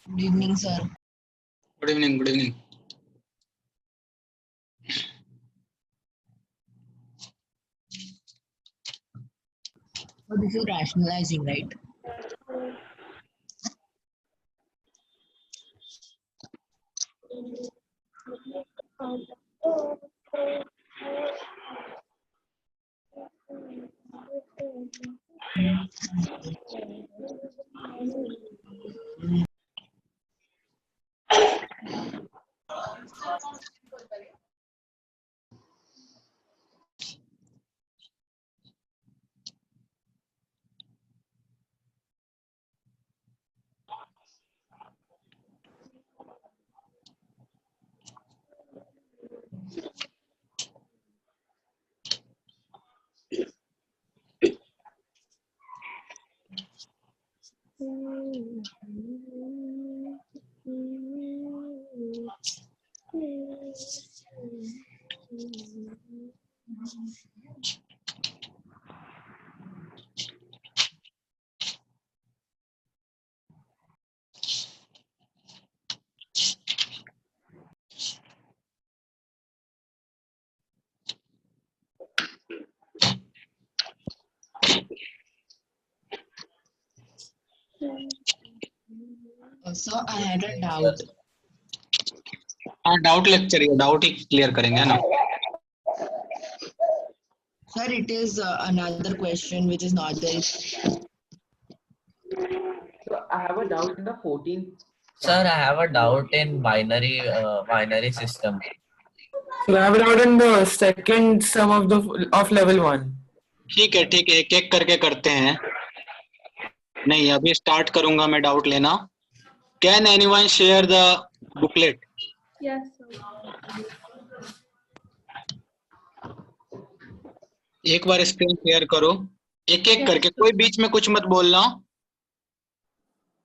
Good evening, sir. Good evening. Good evening. So this is rationalizing, right? So I had a doubt. हाँ doubt lecture ये doubt ही clear करेंगे ना. Sir, it is another question which is not there. So I have a doubt in the 14th. Sir, I have a doubt in binary system. So I have a doubt in the second sum of level 1. ठीक है एक एक करके करते हैं. नहीं अभी start करूंगा मैं डाउट लेना. Can anyone share the booklet? Yes, sir. एक बार स्क्रीन शेयर करो एक एक करके, कोई बीच में कुछ मत बोलना.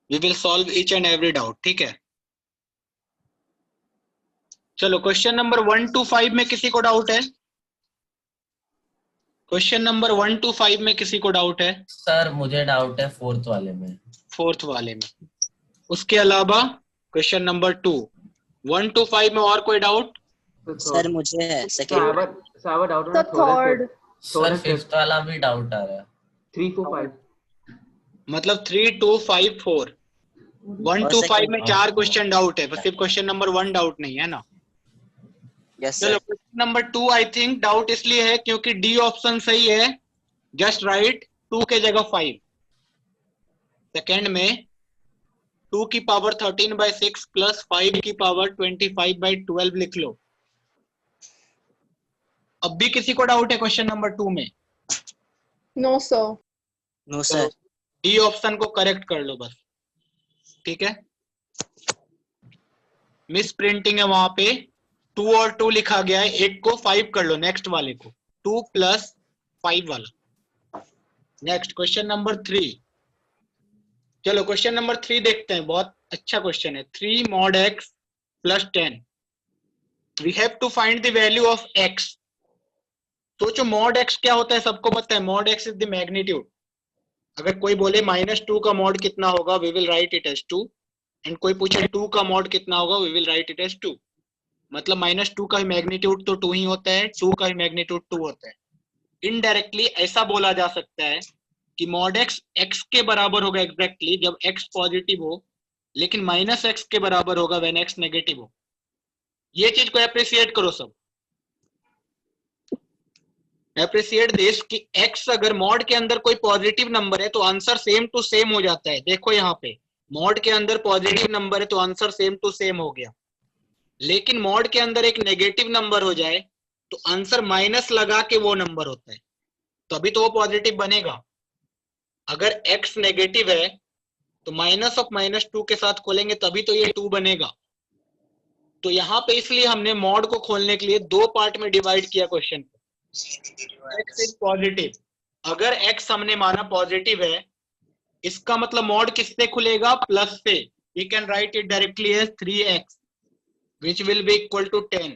We will solve each and every doubt. ठीक है चलो क्वेश्चन नंबर 1 to 5 में किसी को डाउट है? क्वेश्चन नंबर 1 to 5 में किसी को डाउट है? सर मुझे डाउट है फोर्थ वाले में. फोर्थ वाले में. उसके अलावा क्वेश्चन नंबर 2 1 to 5 में और कोई डाउट? सर मुझे है So I second have a doubt on The the third. Sir fifth वाला भी डाउट आ रहा है. 3, 4, 5. मतलब 3 2 5 4 1 to 5 में 4 क्वेश्चन डाउट है, बस सिर्फ क्वेश्चन नंबर 1 डाउट नहीं है ना. यस चलो sir question number 2 I think doubt इसलिए है क्योंकि डी ऑप्शन सही है. जस्ट राइट 2 के जगह 5. सेकंड में 2 की पावर 13/6 प्लस 5 की पावर 25/12 लिख लो. अब भी किसी को डाउट है क्वेश्चन नंबर 2 में? No, sir. No sir D option को करेक्ट कर लो बस. ठीक है मिस प्रिंटिंग है वहां पे. 2 और 2 लिखा गया है, एक को 5 कर लो, नेक्स्ट वाले को 2 + 5 वाला. Next question number 3. चलो क्वेश्चन नंबर 3 देखते हैं. बहुत अच्छा क्वेश्चन है. 3 mod x + 10 we have to find the value of x. सोचो mod x क्या होता है, सबको पता है. mod x is the magnitude. अगर कोई बोले -2 का मॉड कितना होगा, we will write it as 2. And कोई पूछे 2 का मॉड कितना होगा, we will write it as 2. मतलब -2 का मैग्नीट्यूड तो 2 ही होता है, 2 का मैग्नीट्यूड 2 होता है. इनडायरेक्टली ऐसा बोला जा सकता है कि mod x x के बराबर होगा एग्जैक्टली जब x पॉजिटिव हो, लेकिन -x के बराबर होगा व्हेन x नेगेटिव हो. ये चीज को अप्रिशिएट करो सब. अप्रिशिएट दिस कि x अगर मॉड के अंदर कोई पॉजिटिव नंबर है तो आंसर सेम टू सेम हो जाता है. देखो यहाँ पे मॉड के अंदर पॉजिटिव नंबर है तो आंसर सेम टू सेम हो गया. लेकिन मॉड के अंदर एक नेगेटिव नंबर हो जाए तो आंसर माइनस लगा के वो नंबर होता है, तभी तो वो पॉजिटिव बनेगा. अगर x नेगेटिव है तो -(-2) के साथ खोलेंगे तभी तो ये 2 बनेगा. तो यहाँ पे इसलिए हमने मॉड को खोलने के लिए 2 पार्ट में डिवाइड किया क्वेश्चन को. x is positive. अगर x हमने माना पॉजिटिव है, इसका मतलब मॉड किससे खुलेगा? प्लस से. We can write it directly as 3x which will be equal to 10.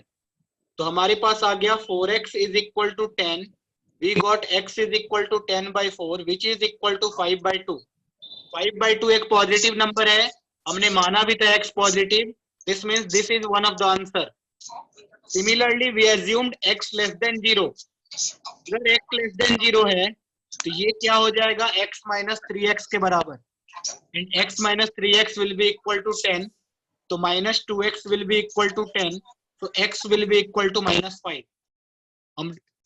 तो हमारे पास आ गया 4x is equal to 10. We got x is equal to 10/4 which is equal to 5/2. 5/2 एक पॉजिटिव नंबर है हमने माना भी था x positive, this means this is one of the answer. Similarly we assumed x less than 0. अगर x less than 0 है तो ये क्या हो जाएगा, x माइनस 3x के बराबर. And x minus 3x will be equal to 10. तो minus 2x will be equal to 10. तो x will be equal to minus 5.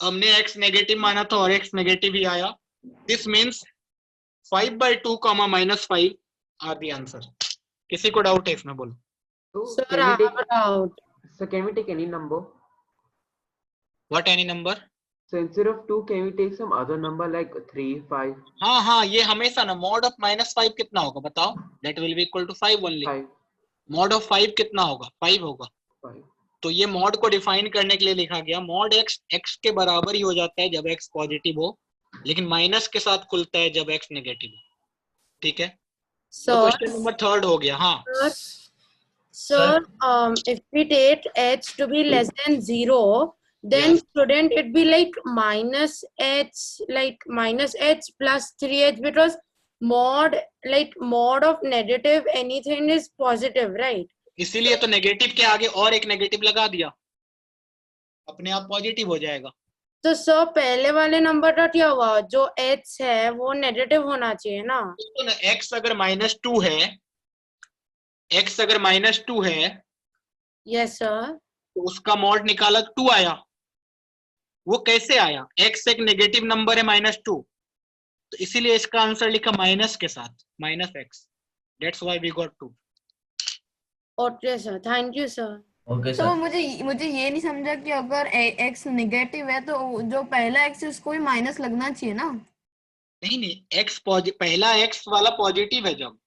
हमने x नेगेटिव माना था और x नेगेटिव ही आया. This means 5/2 comma minus 5 are the answer. किसी को doubt है इसमें, बोलो. So Sir, can I we have take, a doubt. so can we take any number? What any number? So instead of 2, can we take some other number like 3, 5, हाँ हाँ, ये हमेशा ना मॉड ऑफ माइनस 5 कितना होगा बताओ. That will be equal to 5 only. 5, mod of 5 कितना होगा, 5 होगा. 5. तो ये मॉड को डिफाइन करने के लिए लिखा गया. मॉड x x के बराबर ही हो जाता है जब x पॉजिटिव हो, लेकिन माइनस के साथ खुलता है जब x नेगेटिव हो. ठीक है. तो Sir, क्वेश्चन नंबर 3 हो गया. हाँ sir, if we take h to be less than 0, then Yes. shouldn't it be like minus h plus 3h, because mod of negative anything is positive, right? इसीलिए तो negative के आगे और एक negative लगा दिया, अपने आप पॉजिटिव हो जाएगा. तो सर पहले वाले नंबर का क्या हुआ, जो h है वो नेगेटिव होना चाहिए ना. तो ना x अगर -2 है, x अगर -2 है यस सर. तो उसका मॉड निकाला 2 आया. वो कैसे आया, x एक नेगेटिव नंबर है -2, तो इसीलिए इसका आंसर लिखा माइनस के साथ, -x. That's why we got 2. Okay sir, thank you sir. Okay तो सर. मुझे ये नहीं समझा कि अगर x नेगेटिव है तो जो पहला x है उसको भी माइनस लगना चाहिए ना. नहीं x पहला x वाला पॉजिटिव है. जब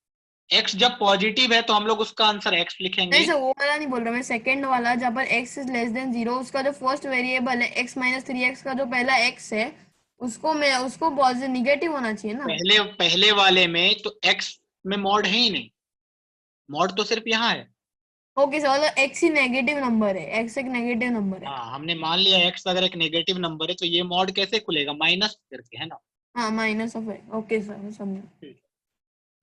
x जब पॉजिटिव है तो हम लोग उसका आंसर x लिखेंगे. नहीं सर, वो वाला नहीं बोल रहा मैं, सेकंड वाला जहाँ पर x इज लेस देन 0, उसका जो फर्स्ट वेरिएबल है x माइनस 3x का जो पहला x है उसको पॉजिटिव निगेटिव होना चाहिए ना. पहले वाले में तो x में मॉड है ही नहीं, मॉड तो सिर्फ यहाँ है. ओके सर, मतलब x ही नेगेटिव नंबर है, x एक नेगेटिव नंबर है. हाँ, हमने मान लिया x अगर एक नेगेटिव नंबर है तो ये मॉड कैसे खुलेगा, माइनस करके, है ना. हाँ, minus of x. Okay sir, मैं समझा.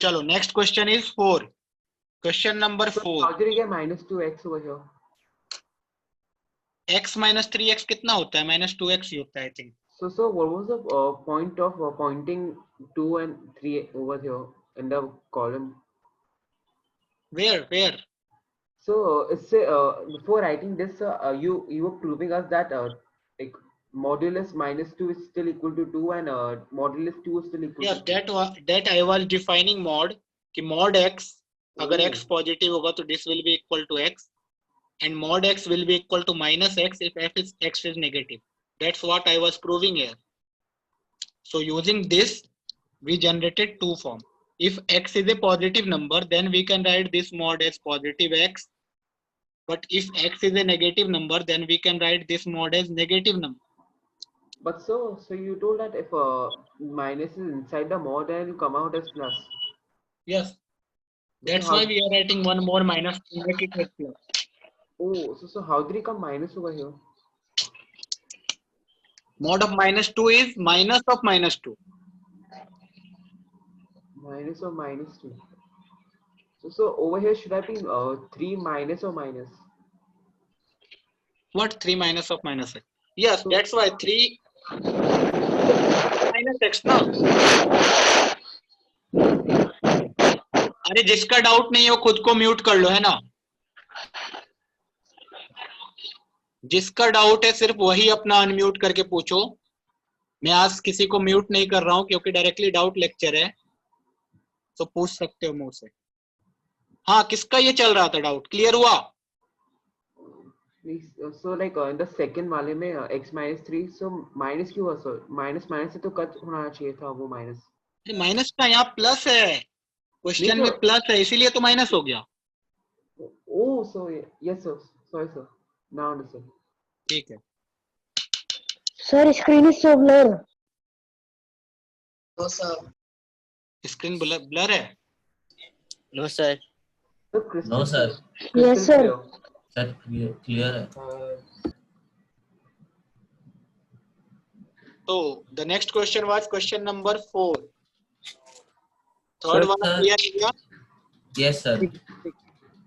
चलो next question is 4. Question number So 4. how did you get minus 2x over here? x minus 3x कितना होता है, -2x ही होता है I think. So what was the point of pointing 2 and 3 over here in the column? Where? So it's before writing this, you were proving us that like modulus -2 is still equal to 2 and modulus 2 is still equal Yes, to 2. that I was defining mod कि mod x अगर x positive होगा तो this will be equal to x and mod x will be equal to -x if x is negative. That's what I was proving here. So using this we generated two form. If x is a positive number then we can write this mod as positive x, but if x is a negative number then we can write this mod as negative number. But so you told that if minus is inside the mod then you come out as plus. Yes, that's why we are writing one more minus to make it as plus. Oh, so how did it come minus over here? Mod of -2 is minus of -2. Minus or -2. So over here should I be 3 minus or minus? What 3 minus of minus x? Yes, that's why 3 minus x ना. अरे जिसका doubt नहीं हो खुद को mute कर लो, है ना. जिसका डाउट है सिर्फ वही अपना अनम्यूट करके पूछो. मैं आज किसी को म्यूट नहीं कर रहा हूं क्योंकि डायरेक्टली डाउट लेक्चर है, तो पूछ सकते हो मुझसे. हाँ, किसका ये चल रहा था डाउट, क्लियर हुआ? So like in the second वाले में x minus 3, so minus क्यों हुआ सर? माइनस से तो कट होना चाहिए था वो माइनस. माइनस का यहाँ प्लस है, क्वेश्चन में प्लस है इसीलिए तो माइनस हो गया. Oh, so yes sir, sorry sir, now understand. ठीक है. Sir, screen is so blur. No, sir. Screen blur है. No sir. So crystal No, sir. Yes, sir. clear. Sir clear है. तो the next question was question number 4. Third वाला clear हो गया. Yes, sir.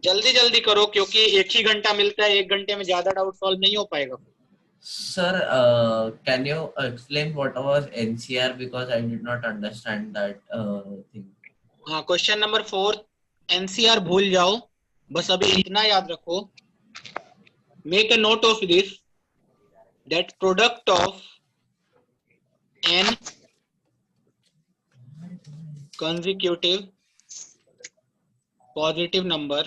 जल्दी जल्दी करो क्योंकि एक ही घंटा मिलता है, 1 घंटे में ज्यादा डाउट सॉल्व नहीं हो पाएगा। Sir, can you explain what was NCR because I did not understand that thing. हाँ, क्वेश्चन नंबर 4 एनसीआर भूल जाओ, बस अभी इतना याद रखो। Make a note of this that product of an consecutive positive number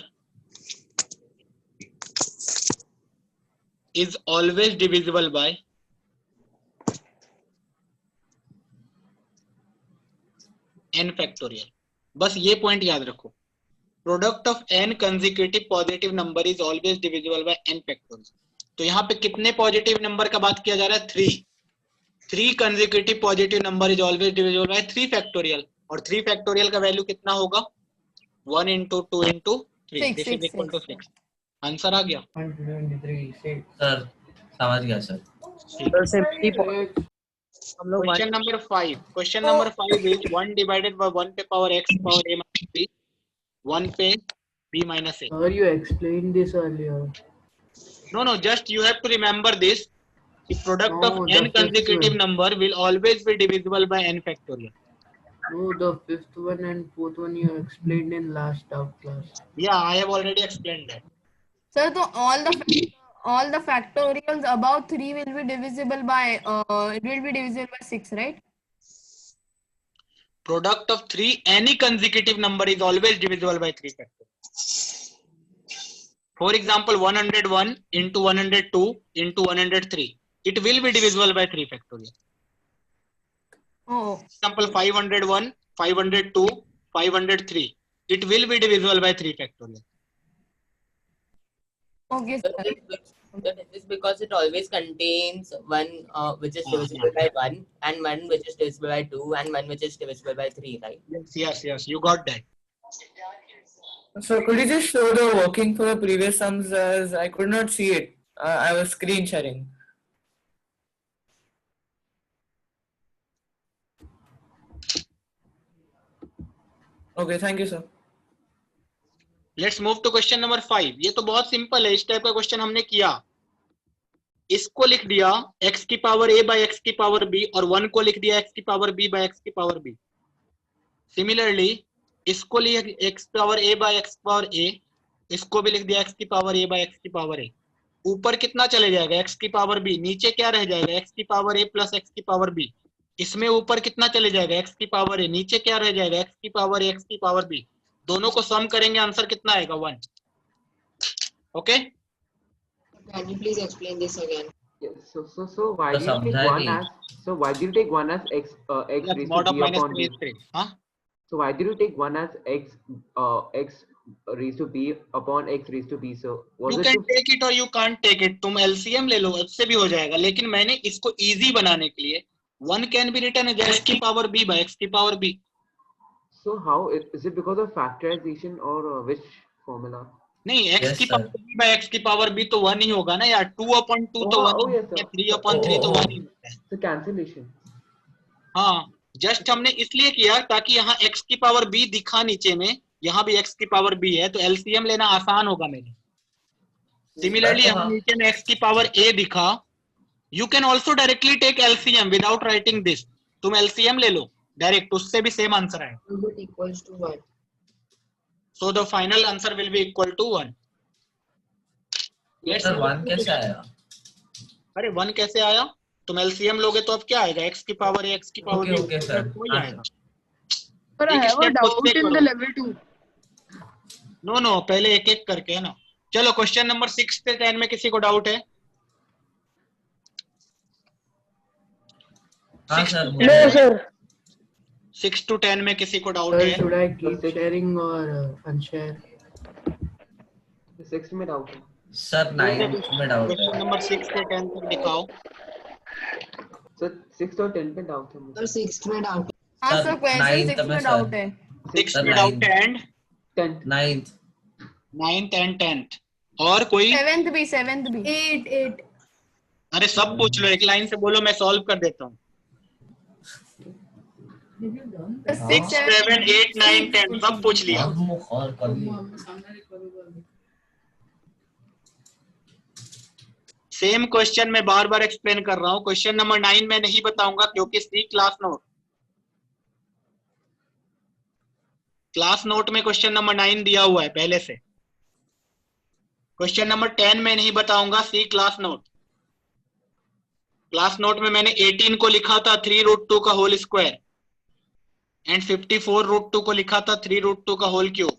is always divisible by n factorial। बस ये पॉइंट याद रखो, product of n consecutive positive number is always divisible by n factorial। तो यहाँ पे कितने positive number का बात किया जा रहा है? 3 consecutive positive number is always divisible by 3 factorial, और 3 फैक्टोरियल का वैल्यू कितना होगा? 1 into 2 into 3 this is equal to 6। Answer आ गया? सर समझ गया sir. Question number 5, question number 5 is 1 divided by 1 पे power x power a minus b, 1 पे b minus a। Sir, you explained this earlier. No, just you have to remember this. The product No, of the n consecutive fifth one. number will always be divisible by n factorial. No, the fifth one and fourth one you explained in last class. Yeah, I have already explained that. Sir, so all the factorials above 3 will be divisible by it will be divisible by 6, right? Product of 3 any consecutive number is always divisible by 3 factorial. For example, 101 into 102 into 103, it will be divisible by 3 factorial. Oh, Example 501, 502, 503, it will be divisible by 3 factorial. okay, sir. That is because it always contains one which is divisible by 1 and one which is divisible by 2 and one which is divisible by 3, right? Yes, you got that. So could you just show the working for the previous sums, as I could not see it. I was screen sharing. Okay, thank you, sir. Let's move to question number 5. ये तो बहुत simple है, इस type का question हमने किया। इसको लिख दिया x की पावर a by x की पावर b और 1 को लिख दिया x की पावर b by x की पावर b। सिमिलरली इसको लिया x power a by x power a, इसको भी लिख दिया x की पावर a by x की पावर a। ऊपर कितना चले जाएगा? x की पावर b, नीचे क्या रह जाएगा? x की पावर a प्लस x की पावर b। इसमें ऊपर कितना चले जाएगा? x की पावर a, नीचे क्या रह जाएगा? x की पावर a, x की पावर b। दोनों को सम करेंगे, आंसर कितना आएगा? 1। Okay, Can you please explain this again? Yes, so why do you take one as x raised mod to of b minus upon 3 b? is 3. हाँ, So why did you take one as x raised to b upon x raised to b? So was you it can to take it or you can't take it. तुम LCM ले लो, उससे भी हो जाएगा, लेकिन मैंने इसको इजी बनाने के लिए 1 can be written as x की पावर b by x की power b। so how is it because of factorization or which formula? नहीं, x Yes, की sir. Power b by x की पावर b तो 1 ही होगा ना यार। 2 upon 2 तो 1 Oh, ही yes, होता है, sir. 3 upon 3 तो 1 ही होता है। The cancellation. हाँ, जस्ट हमने इसलिए किया ताकि यहाँ x की पावर b दिखा नीचे में, यहाँ भी x की पावर b है, तो LCM लेना आसान होगा मेरे। सिमिलरली यहाँ नीचे में x की पावर a दिखा, you can also directly take LCM without writing this। तुम LCM ले लो डायरेक्ट, उससे भी सेम आंसर आएगा। It equals to 1. So the final answer will be equal to 1। Let's sir 1 कैसे आया? अरे 1 कैसे आया? तुम LCM लोगे तो अब क्या आएगा? x की पावर a, x की पावर b, Okay, sir. वही आएगा। But I एक have a step खुद doubt से in the करो। level 2. नो, पहले एक एक करके है ना। चलो क्वेश्चन नंबर 6 से 10 में किसी को डाउट है? हाँ सर, No, sir. 6 to 10 में किसी को डाउट Sir, है? should I keep sharing or unshare? 6 में doubt है। सर 9th में डाउट क्वेश्चन है। नंबर 6 से 10 तक दिखाओ। So 6 और 10 पे doubt है मुझे। Sir, 6 में doubt. हाँ सर, सर, क्वेश्चन 9th 6 में में सर। डाउट है। 6 सर, में डाउट है and 10th 9th 9th and 10th। और कोई? 7th भी 8 अरे सब पूछ लो, एक लाइन से बोलो, मैं सॉल्व कर देता हूँ। 6, 7, 8, 9, 10 सब पूछ लिया। सेम क्वेश्चन मैं बार बार एक्सप्लेन कर रहा हूँ। क्वेश्चन नंबर 9 मैं नहीं बताऊंगा क्योंकि सी क्लास नोट में क्वेश्चन नंबर 9 दिया हुआ है पहले से। क्वेश्चन नंबर 10 मैं नहीं बताऊंगा, सी क्लास नोट। क्लास नोट में मैंने 18 को लिखा था 3√2 का होल स्क्वायर एंड 54√2 को लिखा था 3√2 का होल क्यूब।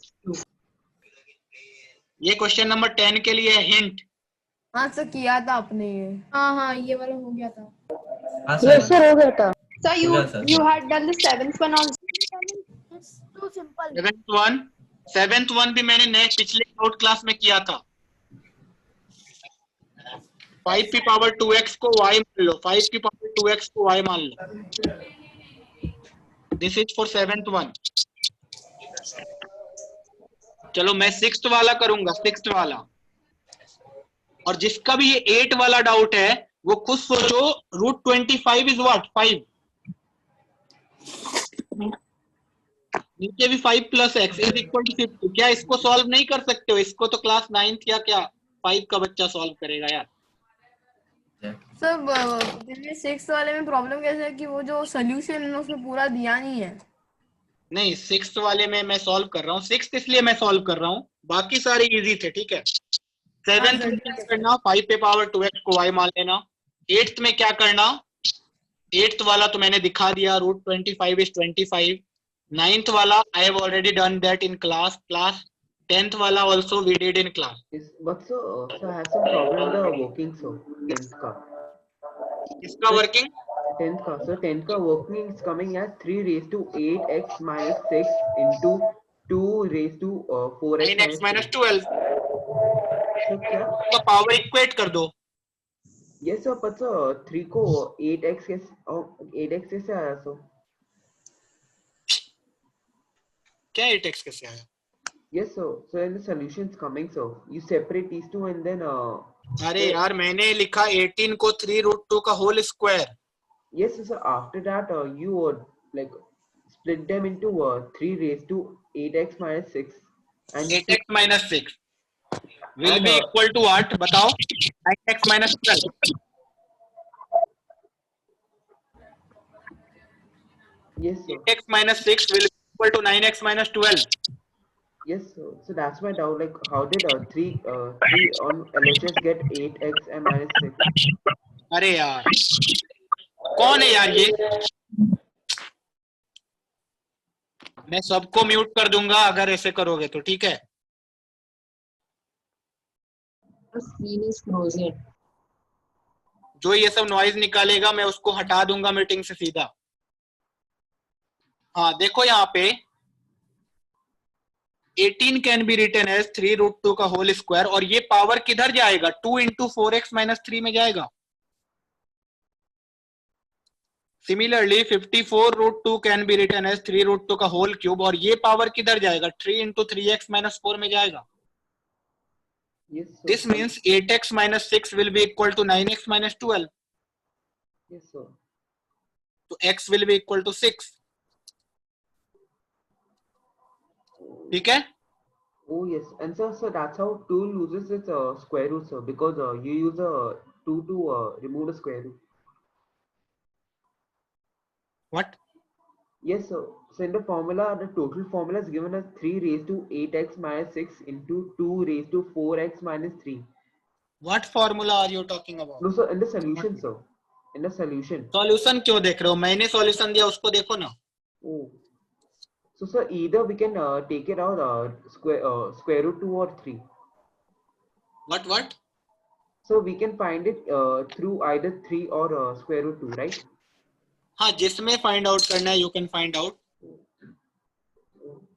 ये क्वेश्चन नंबर 10 के लिए हिंट। हाँ सर किया था आपने ये। हाँ ये वाला हो गया था। यस सर, हो गया था। Sir, you had done the seventh one also. It's too simple. Seventh one भी मैंने नए पिछले नोट क्लास में किया था। 5 की पावर 2x को y मान लो, 5 की पावर 2x को y मान लो। This is for seventh one. चलो मैं सिक्स्थ वाला करूंगा, सिक्स्थ वाला। और जिसका भी ये 8 वाला डाउट है वो खुद सोचो, √25 इज व्हाट? 5। नीचे भी 5 + x इज इक्वल टू 50। क्या इसको सॉल्व नहीं कर सकते हो? इसको तो क्लास 9th या क्या 5 का बच्चा सॉल्व करेगा यार। सर 6 वाले में प्रॉब्लम कैसे है कि वो जो सोल्यूशन है उसमें पूरा दिया नहीं है। नहीं, 6th वाले में मैं सॉल्व कर रहा हूँ। 6th इसलिए मैं सॉल्व कर रहा हूँ, बाकी सारे इजी थे, ठीक है। 7th में क्या करना, 5 पे पावर 2x को y मान लेना। 8th में क्या करना, 8th वाला तो मैंने दिखा दिया, √25 इज 25। 9th वाला I have already done that in class. 10th वाला also we did in class. Yes, but so I have some problem in the working. So 10th का इसका वर्किंग 10th का, so 10th का working is coming as 3⁸ - 6 into 2⁴ 9x - 12। so क्या तो power equate कर दो। yes sir, but so 3 को 8x कैसे आया? so क्या 8x कैसे आया? yes so in the solutions coming, so you separate these two and then अरे यार मैंने लिखा 18 को 3√2 का whole square. yes so after that you like split them into 3⁸ - 6 and 8x - 6 will be equal to what? बताओ। 9x - 12। yes sir. 8x - 6 will be equal to 9x - 12। Yes, so that's my doubt. Like, how did 3 on LHS get 8x and -6? अरे यार कौन है यार ये? मैं सबको mute कर दूंगा अगर ऐसे करोगे तो, ठीक है। Screen is frozen. जो ये सब नॉइज निकालेगा मैं उसको हटा दूंगा मीटिंग से सीधा। हाँ देखो यहाँ पे 18 कैन बी रिटन एज 3√2 का होल स्क्वायर, और ये पावर किधर जाएगा? 2 × 4x - 3 में जाएगा। Similarly 54√2 can be written as 3√2 का होल क्यूब, और ये पावर किधर जाएगा? 3 × 3x - 4 में जाएगा। Yes, sir. This means 8x - 6 will be equal to 9x - 12. Yes, sir. So x will be equal to 6. ठीक है? Oh yes, and so that's how 2 loses its square root, sir, because you use 2 to remove the square root. What? Yes, sir. So in the formula, the total formula is given as 3⁸ - 6 into 2⁴x - 3. What formula are you talking about? No, sir. In the solution, sir. In the solution. Solution क्यों देख रहे हो? मैंने solution दिया उसको देखो ना। Oh. So sir, either we can take it out square root 2 or 3. What? So we can find it through either 3 or square root 2, right? हाँ, जिसमें find out करना है you can find out.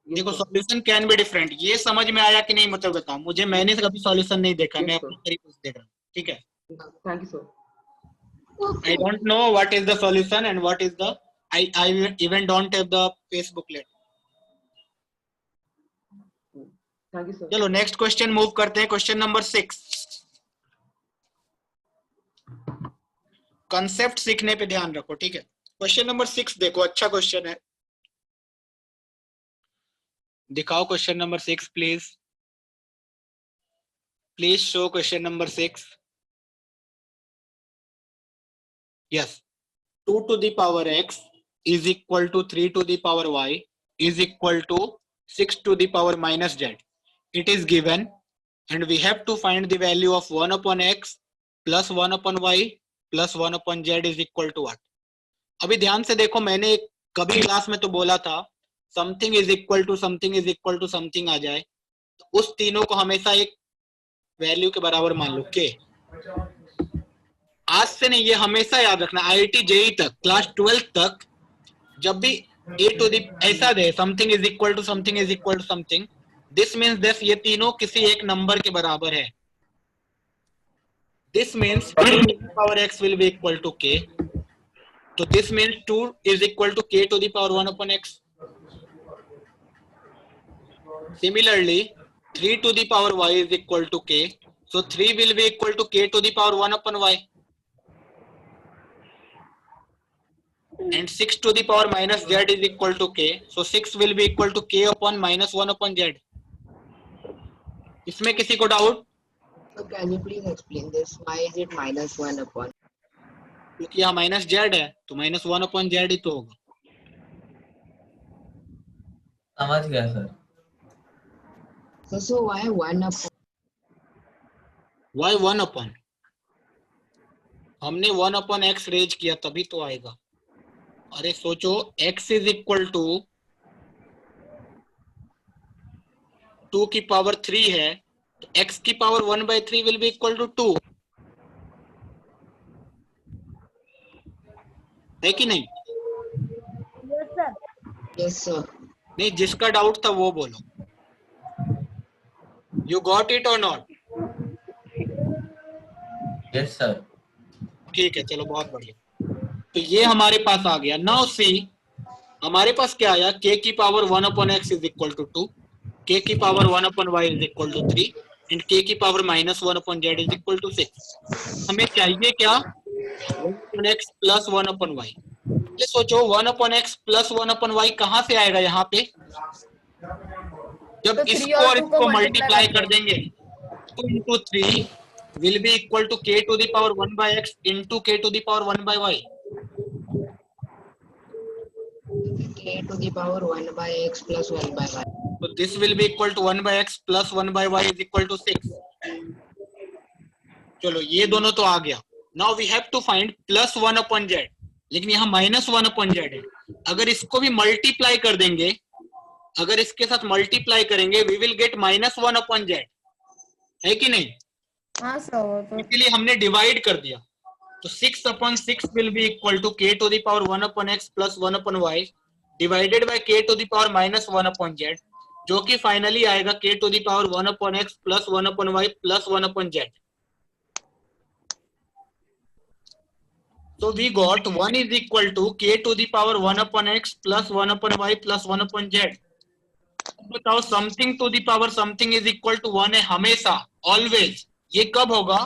Yes, देखो sir. solution can be different. ये समझ में आया कि नहीं मतलब बताओ मुझे। मैंने कभी solution नहीं देखा, मैं अपने तरीके से देख रहा हूँ, ठीक है। Thank you, sir. I don't know what is the solution and what is the I even don't have the Facebook booklet. Thank you, sir. चलो नेक्स्ट क्वेश्चन मूव करते हैं। Question number 6। कंसेप्ट सीखने पे ध्यान रखो, ठीक है। क्वेश्चन नंबर 6 देखो, अच्छा क्वेश्चन है, दिखाओ question number 6 please. Please show question number 6. Yes. 2 to the power x is equal to 3 to the power y is equal to 6 to the power minus z. It is given and we have to find the value of 1 upon x plus 1 upon y plus 1 upon z is equal to what? अभी ध्यान से देखो, मैंने कभी class में तो बोला था something is equal to something is equal to something आ जाए तो उस तीनों को हमेशा एक वैल्यू के बराबर मान लो के. आज से नहीं, ये हमेशा याद रखना. आईआईटी जेई तक, क्लास 12 तक जब भी ए टू दी ऐसा दे something is equal to something is equal to something, this means this, ये तीनों किसी एक नंबर के बराबर है. This means 2 to the power x will be equal to k. तो this means 2 is equal to k to the power 1 upon x. Similarly, 3 to the power y is equal to k. So 3 will be equal to k to the power 1 upon y. And 6 to the power minus z is equal to k. So 6 will be equal to k upon minus 1 upon z. इसमें किसी को doubt? So can you please explain this? Why is it minus 1 upon? क्योंकि यहाँ minus Z है तो minus 1 upon Z ही तो होगा. समझ गया sir. So why 1 upon? Why 1 upon? हमने 1 अपॉन एक्स रेज किया तभी तो आएगा. अरे सोचो, x इज इक्वल टू 2 की पावर 3 है तो x की power 1/3 will be equal to 2, है कि नहीं? Yes sir. नहीं, जिसका डाउट था वो बोलो. यू गॉट इट और नॉट? Yes sir. ठीक है, चलो बहुत बढ़िया. तो ये हमारे पास आ गया. नाउ सी, हमारे पास क्या आया? k की power 1 upon x is equal to 2, k की power 1 upon y is equal to 3 and k की power minus 1 upon z is equal to 6. हमें चाहिए क्या? 1 upon x plus 1 upon y. ये सोचो 1 upon x plus 1 upon y कहाँ से आएगा यहाँ पे? जब तो 3 इसको और और 2 को इसको multiply मल्टीप्लाई करते कर देंगे 2 into 3 will be equal to k to the power 1 by x into k to the power 1 by y. K to the power 1 by x plus 1 by y. So this will be equal to 1 by x plus 1 by y is equal to 6. चलो ये दोनों तो आ गया. Now we have to find plus 1 upon z. लेकिन यहाँ minus 1 upon z है. अगर इसको भी मल्टीप्लाई कर देंगे, अगर इसके साथ मल्टीप्लाई करेंगे we will get minus 1 upon z, है कि नहीं? हाँ सर. तो इसलिए हमने डिवाइड कर दिया. तो 6 upon 6 will be equal to k to the power 1 upon x plus 1 upon y divided by k to the power minus 1 upon z, जो कि फाइनली आएगा k to the power 1 upon x plus 1 upon y plus 1 upon z. So we got 1 is equal to k to the power 1 upon x plus 1 upon y plus 1 upon z. बताओ, something to the power something is equal to 1 है हमेशा, always. ये कब होगा?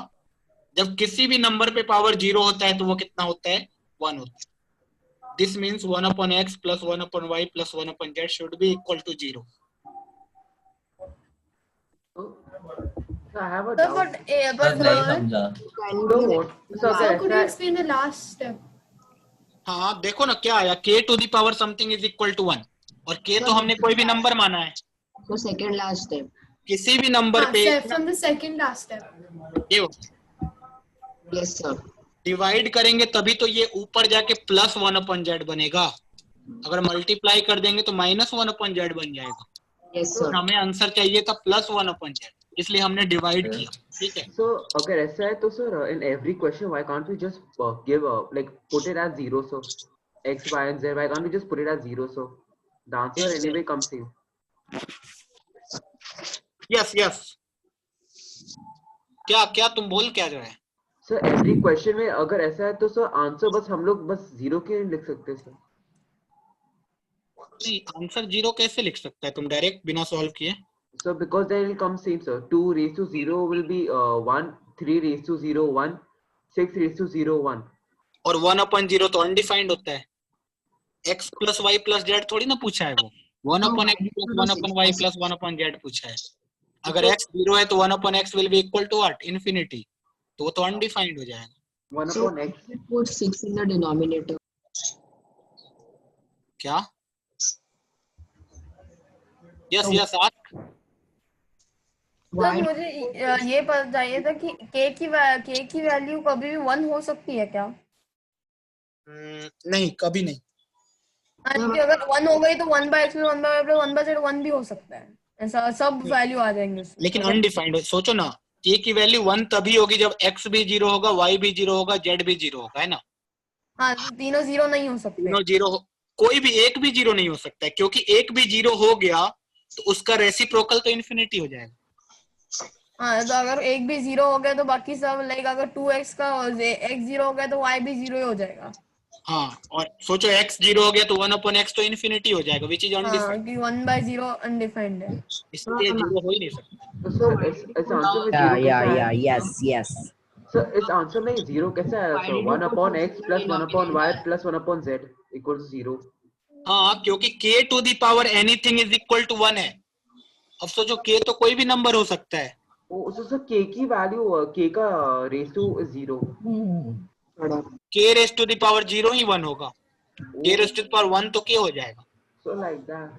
जब किसी भी number पे पावर 0 होता है तो वो कितना होता है? 1 होता है. This means 1 upon x plus 1 upon y plus 1 upon z should be equal to 0. So I have a sir, doubt. but sir नहीं समझा. So what? So Sir, okay, could you explain the last step? हाँ देखो ना क्या आया, k to the power something is equal to 1 और k तो हमने कोई भी नंबर माना है. So second last step. किसी भी नंबर पे Step from the second last step. ये Yes sir. डिवाइड करेंगे तभी तो ये ऊपर जाके प्लस 1 अपॉन जेड बनेगा. अगर मल्टीप्लाई कर देंगे तो माइनस 1 अपॉन जेड बन जाएगा. Yes तो sir. हमें आंसर चाहिए था प्लस 1 अपॉन जेड, इसलिए हमने डिवाइड किया. ठीक है. So okay, ऐसा है तो sir, in every question why can't we just give like put it as 0? So x, y and z, why can't we just put it as 0? So the answer anyway comes same. Yes yes. क्या क्या तुम बोल क्या रहे हैं? Sir every question में अगर ऐसा है तो सर आंसर बस हम लोग बस 0 के लिख सकते हैं सर. नहीं, आंसर 0 कैसे लिख सकता है तुम डायरेक्ट बिना सॉल्व किए? So because then it will come same sir. 2 raised to 0 will be 1, 3 raised to 0 1, 6 raised to 0 1. और 1 अपॉन 0 तो अनडिफाइंड होता है. x plus y plus Z थोड़ी ना पूछा है वो. 1 upon x plus 1 upon y plus 1 upon z पूछा है। अगर x 0 है तो 1 upon x will be equal to what? Infinity. तो वो तो undefined हो जाएगा। 1 So upon x. put 6 in the denominator. क्या? Yes, ask. सर मुझे ये पता चाहिए था कि k की वैल्यू कभी भी 1 हो सकती है क्या? नहीं, कभी नहीं। क्योंकि अगर 1 हो गई तो 1/x plus 1/y plus 1/z 1 भी हो सकता है, ऐसा सब वैल्यू आ जाएंगे उसमें। लेकिन अनडिफाइंड सोचो ना, k की वैल्यू 1 तभी होगी जब x भी 0 होगा, y भी 0 होगा, z भी 0 होगा, है ना? हाँ, तीनों 0 नहीं हो सकते। तीनों 0, कोई भी एक भी 0 नहीं हो सकता है, क्योंकि एक भी 0 हो गया तो उसका रेसिप्रोकल तो इन्फिनिटी हो जाएगा। हाँ, तो अगर एक भी 0 हो गया तो बाकी सब लाइक अगर 2x का x 0 हो गया तो y भी 0 ही हो जाएगा। हाँ, और सोचो x 0 हो गया तो 1 upon x तो इन्फिनिटी हो जाएगा, which is undefined। कि 1/0 अनडिफाइंड है, इसलिए 0 हो ही नहीं सकता। So its answer में 0 कैसा है? yes. So its answer में 0 कैसा है? So 1 upon x plus 1 upon y plus 1 upon z equals 0. हाँ, क्योंकि k to the power anything is equal to 1 है। अब सोचो k तो कोई भी नंबर हो सकता है। So k की वैल्यू k का raise to 0. k raised to the power 0 ही 1 होगा, k raised to the power 1 तो k हो जाएगा। So like that.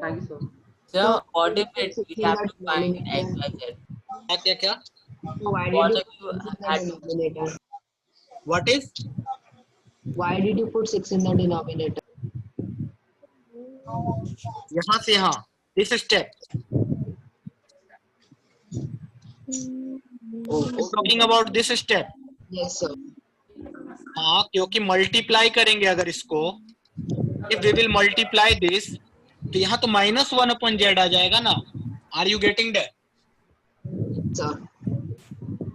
Thank you, sir. So what if we have to find x, y, z? क्या? Why What did if you you put 6 in had the denominator? What is? Why did you put 6 in the denominator? यहाँ से यहाँ, this step. Talking about this step. Yes, sir. हाँ, क्योंकि multiply करेंगे अगर इसको, if we will multiply this, तो यहाँ तो -1 upon z आ जाएगा ना। Are you getting that? Sir.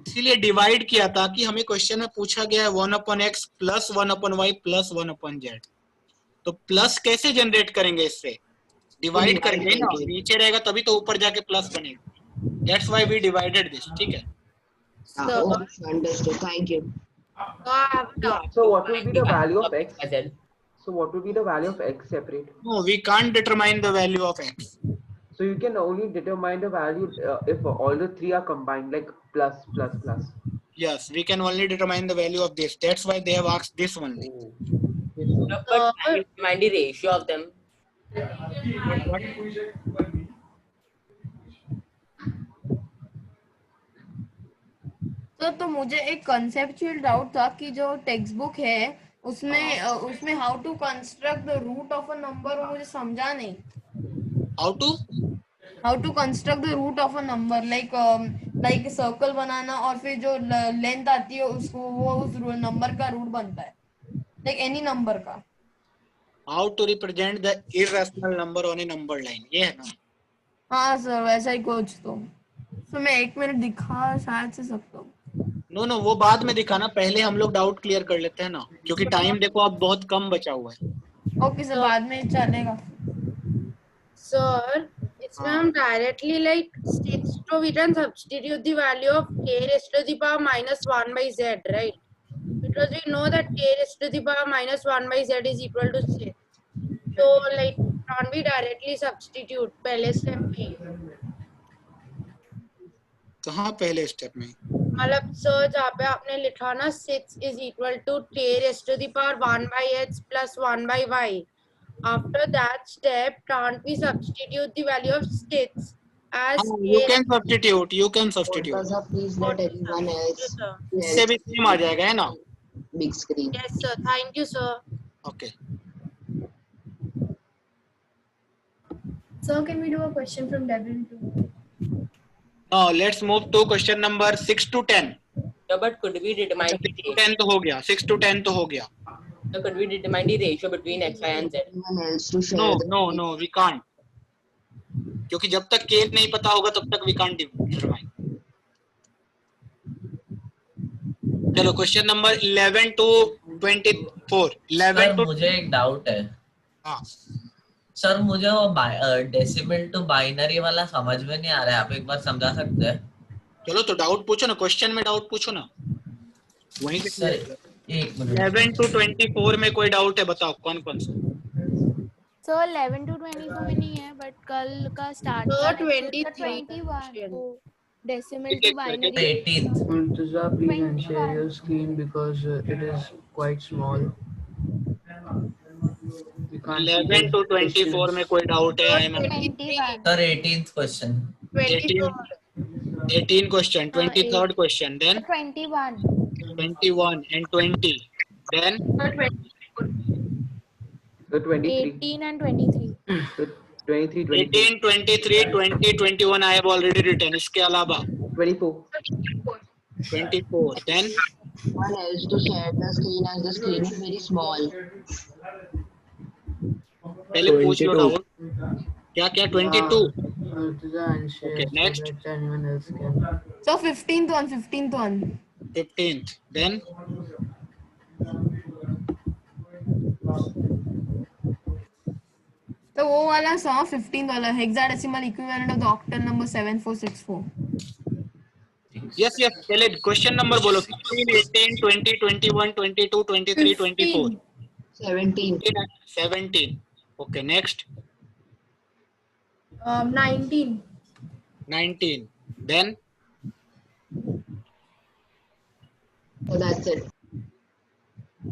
इसीलिए डिवाइड किया था कि हमें क्वेश्चन में पूछा गया है 1 upon x plus 1 upon y plus 1 upon z। तो प्लस कैसे जनरेट करेंगे? इससे डिवाइड करेंगे ना, नीचे रहेगा तभी तो ऊपर जाके प्लस बनेगा। That's why we divided this, ठीक है? Understood. Thank you. So what will be the value of x? So what will be the value of x separate? No, we can't determine the value of x. So you can only determine the value if all the three are combined, like plus, plus, plus. Yes, we can only determine the value of this. That's why they have asked this only. No, but can you find the ratio of them? तो मुझे एक conceptual doubt था कि जो text book है उसमें how to construct the root of a number, वो मुझे समझा नहीं। How to construct the root of a number, like circle बनाना और फिर जो लेंथ आती है उसको वो उस नंबर का रूट बनता है, लाइक एनी नंबर का। How to represent the irrational number on a number line, ये है ना? हाँ सर, वैसा ही कुछ। तो मैं 1 मिनट दिखा शायद से सकता हूँ। नो वो बाद में दिखाना, पहले हम लोग डाउट क्लियर कर लेते हैं ना, क्योंकि टाइम देखो अब बहुत कम बचा हुआ है। ओके सर, बाद में चलेगा। सर इसमें हम डायरेक्टली लाइक 6 तो we can substitute the value of k raised to the power -1 by z, right? Because we know that k raised to the power -1 by z is equal to 6. So like can't we directly substitute पहले step में? कहाँ पहले step में? मतलब sir जहाँ पे आपने लिखा ना 6 is equal to k raised to the power 1 by x plus 1 by y. After that step, can't we substitute the value of 6 as you can substitute. Please let everyone else. इससे भी same आ जाएगा, है ना? Big screen. Yes sir, thank you sir. Okay. Sir, can we do a question from Devin too? Now let's move to question number 6 to 10. No, but could we determine 6 to 10 तो हो गया, 6 to 10 तो हो गया। So could we determine the ratio between x, y and z? Everyone else to share. No, we can't. क्योंकि जब तक k नहीं पता होगा तब तक we can't determine. चलो क्वेश्चन नंबर 11 to 24. 11 to मुझे एक डाउट है। हाँ सर, मुझे वो डेसिमल टू बाइनरी वाला समझ में नहीं आ रहा है, आप एक बार समझा सकते हैं? चलो तो डाउट पूछो ना, क्वेश्चन में डाउट पूछो ना, वहीं पे। Sir 1 minute. 11 to 24 में कोई डाउट है? बताओ कौन कौन सा। सर 11 to 22 में नहीं है, बट कल का स्टार्ट So का 23 21 डेसिमल ठीक टू है, binary 18th. Murtaza, please unshare 21. your screen because it is quite small. We can't see 11 to the 24 में questions. कोई डाउट है? So I am 21. Sir, 18th question. 24. 18 question, 23rd question, then 21. 21 and 20, then So 23. 18 and 23. So 23, 24. 18, 23, 20, 21 I have already written. इसके अलावा 24. 24, then One else to share the screen as the screen is very small. पहले पूछ लो 22. Doubt क्या क्या 22. Murtaza, unshare Okay, next. so that anyone else can. So 15th one, 15th one. 15th, then तो वो वाला saw 15th वाला hexadecimal equivalent of the octal number 7464. yes पहले question number बोलो. 15, 18, 20, 21, 22, 23, 24, 17. 17. Okay, next 19. 19, then So that's it.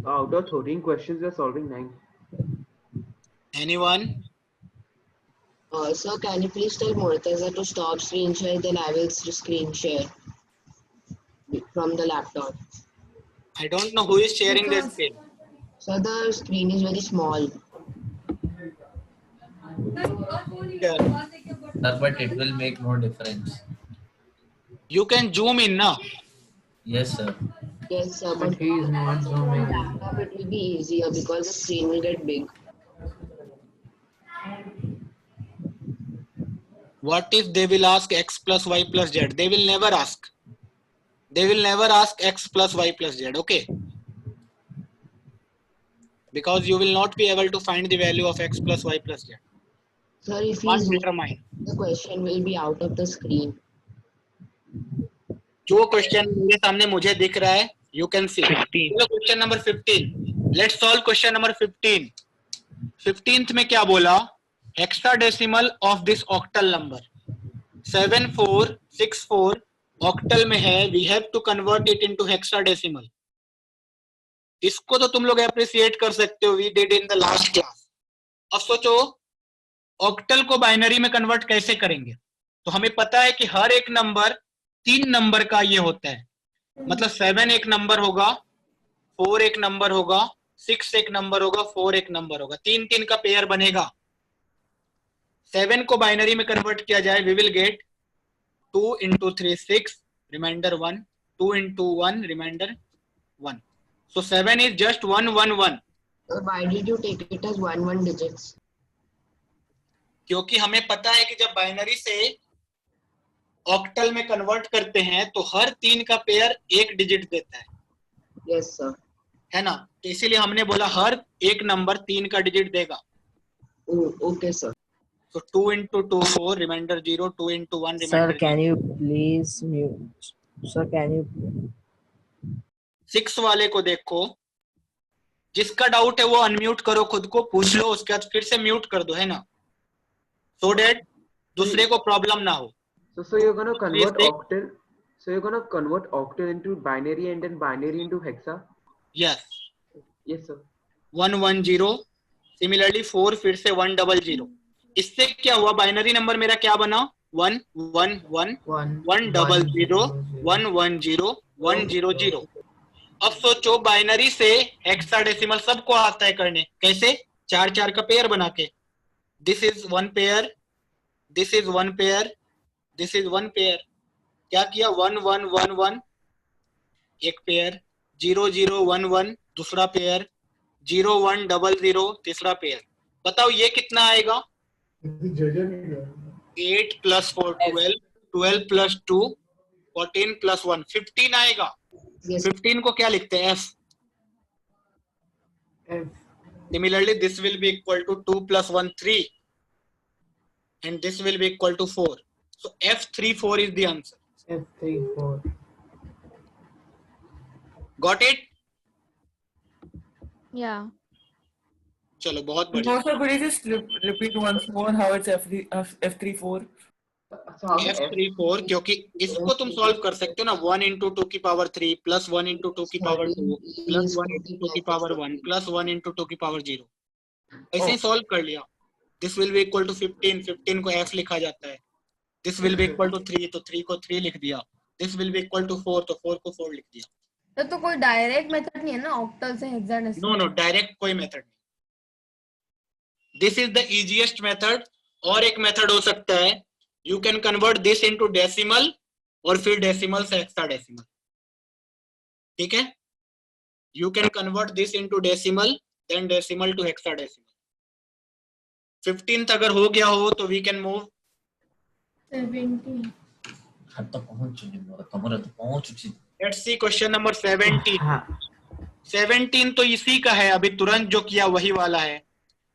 Out of 13 questions, we are solving 9. anyone? Sir, can you please tell Murtaza to stop screen share? Then I will screen share from the laptop. I don't know who is sharing this screen. So the screen is very small. Yeah. Sir, but it will make no difference. You can zoom in now. Yes, sir. Yes, sir, But but he is not zooming. laptop it will be easier because the screen will get big. What if they will ask x plus y plus z? They will never ask. They will never ask x plus y plus z. Okay. Because you will not be able to find the value of x plus y plus z. Sir, if he Can't zooms, determine. the question will be out of the screen. जो question मेरे सामने मुझे दिख रहा है, you can see. Question number 15. Let's solve question number 15. 15th में क्या बोला? Hexadecimal of this octal number 7464 octal में है. We have to convert it into hexadecimal. इसको तो तुम लोग अप्रिशिएट कर सकते हो. We did in the last class. अब सोचो ऑक्टल को बाइनरी में कन्वर्ट कैसे करेंगे. तो हमें पता है कि हर एक नंबर 3 नंबर का ये होता है. मतलब 7 एक नंबर होगा, 4 एक नंबर होगा, 6 एक नंबर होगा, 4 एक नंबर होगा. 3 का पेयर बनेगा. 7 को बाइनरी में कन्वर्ट किया जाए, we will get 2 into 3 6 remainder 1, 2 into 1 remainder 1. So 7 is just 1 1 1. So why did you take it as 1 digits? क्योंकि हमें पता है कि जब बाइनरी से ऑक्टल में कन्वर्ट करते हैं तो हर 3 का पेयर 1 डिजिट देता है. Yes, sir. है ना. तो इसीलिए हमने बोला हर एक नंबर 3 का डिजिट देगा. Oh, okay, sir. So 2 into 2 4 remainder 0, 2 into 1 remainder. Sir, can you please mute? Sir, can you? 6 वाले को देखो. जिसका डाउट है वो अनम्यूट करो, खुद को पूछ लो, उसके बाद फिर से म्यूट कर दो. है ना. So that दूसरे को प्रॉब्लम ना हो. So you're gonna convert octal. So you're gonna convert octal into binary and then binary into hexa. Yes. Yes, sir. 1 1 0. Similarly 4 फिर से 1 0 0. इससे क्या हुआ? बाइनरी नंबर मेरा क्या बना? 1 1 1 1 0 0 1 1 0 1 0 0. अब सोचो बाइनरी से हेक्साडेसिमल सबको आता है करने. कैसे? 4 4 का पेयर बना के. This is 1 pair, this is 1 pair, this is 1 pair. क्या किया? 1 1 1 1 एक पेयर, 0 0 1 1 दूसरा पेयर, 0 1 0 0 तीसरा पेयर. बताओ ये कितना आएगा? 8 plus 4 12, 12 plus 2 14 plus 1 15 आएगा. 15 को क्या लिखते हैं? F. Similarly, this will be equal to 2 plus 1 3, and this will be equal to 4. So F34 is the answer. F34. Got it? Yeah. चलो बहुत बढ़िया। No, sir, could you just repeat once more how it's F34? F34 क्योंकि इसको तुम solve कर सकते हो ना, 1 into 2 की पावर 3 प्लस 1 into 2 की पावर 2 प्लस 1 into 2 की पावर 1 प्लस 1 into 2 की पावर 0, ऐसे ही सॉल्व कर लिया। This will be equal to 15, 15 को f लिखा जाता है। This will be equal to 3, तो 3 को 3 लिख दिया। This will be equal to 4, तो 4 को 4 लिख दिया। तो कोई डायरेक्ट मेथड नहीं है ना ऑक्टल से हेक्साडेसिमल? नो, डायरेक्ट कोई मेथड नहीं। This is the easiest method. और एक मेथड हो सकता है, you can convert this into decimal और फिर डेसिमल से हेक्साडेसिमल। ठीक है, you can convert this into decimal then decimal to hexadecimal. 15th अगर हो गया हो तो we can move 17। Let's see question number 17। 17 तो इसी का है, अभी तुरंत जो किया वही वाला है।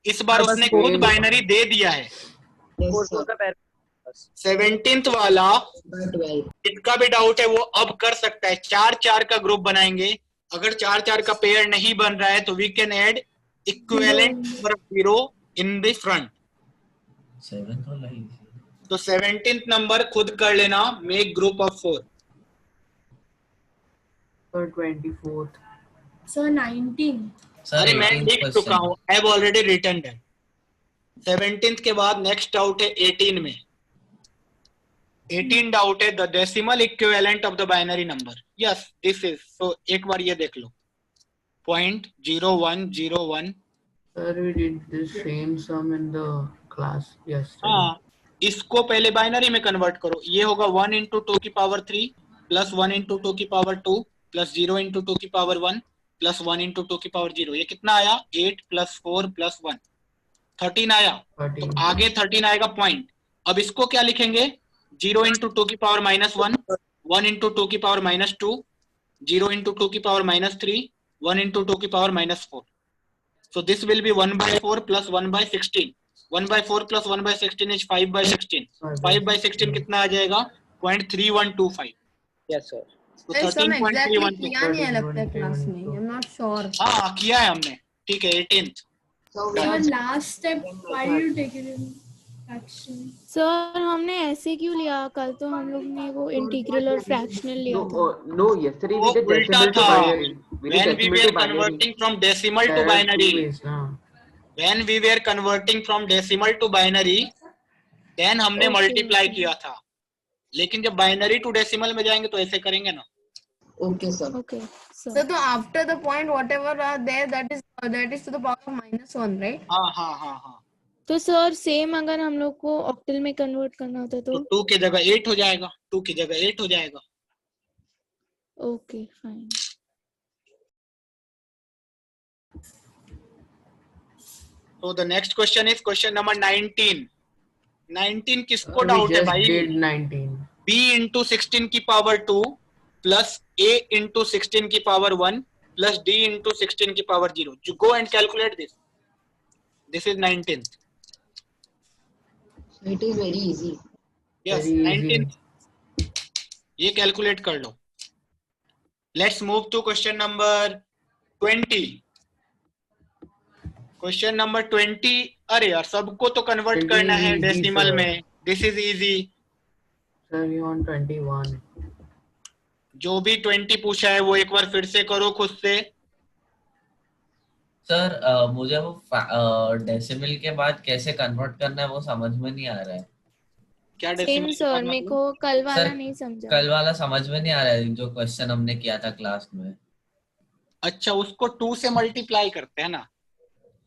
इस बार उसने खुद बाइनरी दे दिया है। 17th वाला इसका भी डाउट है, वो अब कर सकता है। 4-4 का ग्रुप बनाएंगे। अगर 4-4 का पेयर नहीं बन रहा है तो we can add equivalent number of 0 in the front. तो 17th नंबर खुद कर लेना, make group of 4। Sir, 24th. Sir 19। अरे मैं लिख चुका हूँ, I have already written that. 17th के बाद नेक्स्ट डाउट है 18 में। 18 डाउट है the decimal equivalent of the binary number. Yes this is. So एक बार ये देख लो, 0.0101। Sir, we did the same sum in the class yesterday. हाँ, इसको पहले बाइनरी में कन्वर्ट करो। ये होगा 1 into 2 की पावर 3 प्लस 1 into 2 की पावर 2 प्लस 0 into 2 की पावर 1 प्लस 1 into 2 की पावर 0। ये कितना आया? 8 प्लस 4 प्लस 1 13 आया। 13. तो आगे 13 आएगा पॉइंट। अब इसको क्या लिखेंगे? 0 into 2 की पावर -1, 1 into 2 की पावर -2, 0 into 2 की पावर -3, 1 into 2 की power -4। So this will be 1/4 plus 1/16. 1/4 plus 1/16 is 5/16. 5/16 कितना आ जाएगा? 0.3125। Yes, sir. तो सम एग्जैक्टली 13.31 किया नहीं है लगता है क्लास में, आई एम नॉट श्योर। हाँ किया है हमने। ठीक है 18th। Last step why you take it in fraction? Sir हमने ऐसे क्यों लिया? कल तो हम लोग ने वो इंटीग्रल और फ्रैक्शनल लिया था। No, yesterday we वो did उल्टा decimal to था। binary. We did When we decimal were to binary. converting from decimal to There are two binary, ways now. when we were converting from decimal to binary, then हमने Okay, multiply okay. किया था। लेकिन जब binary to decimal में जाएंगे तो ऐसे करेंगे ना। Okay, sir. Okay, sir. So after the point whatever are there that is to the power of -1, right? हाँ हाँ हाँ हाँ। तो सर सेम अगर हम लोग को ऑक्टल में कन्वर्ट करना होता तो तो 2 की जगह 8 हो जाएगा। 2 की जगह 8 हो जाएगा। Okay fine. So the next question is question number 19. 19 किसको We डाउट है just भाई? did 19. b into 16 की पावर 2 प्लस a into 16 की पावर 1 प्लस d into 16 की power 0. You go and calculate this. This is 19th. So it is very easy. Yes, Very easy. 19th. ये calculate कर लो। Let's move to question number 20. Question number 20। अरे यार सबको तो convert It करना is है easy, decimal sir. में। This is easy. Sir, we want 21. जो भी 20 पूछा है वो एक बार फिर से करो खुद से। सर मुझे वो डेसिमल के बाद कैसे कन्वर्ट करना है वो समझ में नहीं आ रहा है। क्या सेम डेसिमल सर मेरे को कल वाला सर, नहीं समझा। कल वाला समझ में नहीं आ रहा है जो क्वेश्चन हमने किया था क्लास में। अच्छा उसको 2 से मल्टीप्लाई करते हैं ना।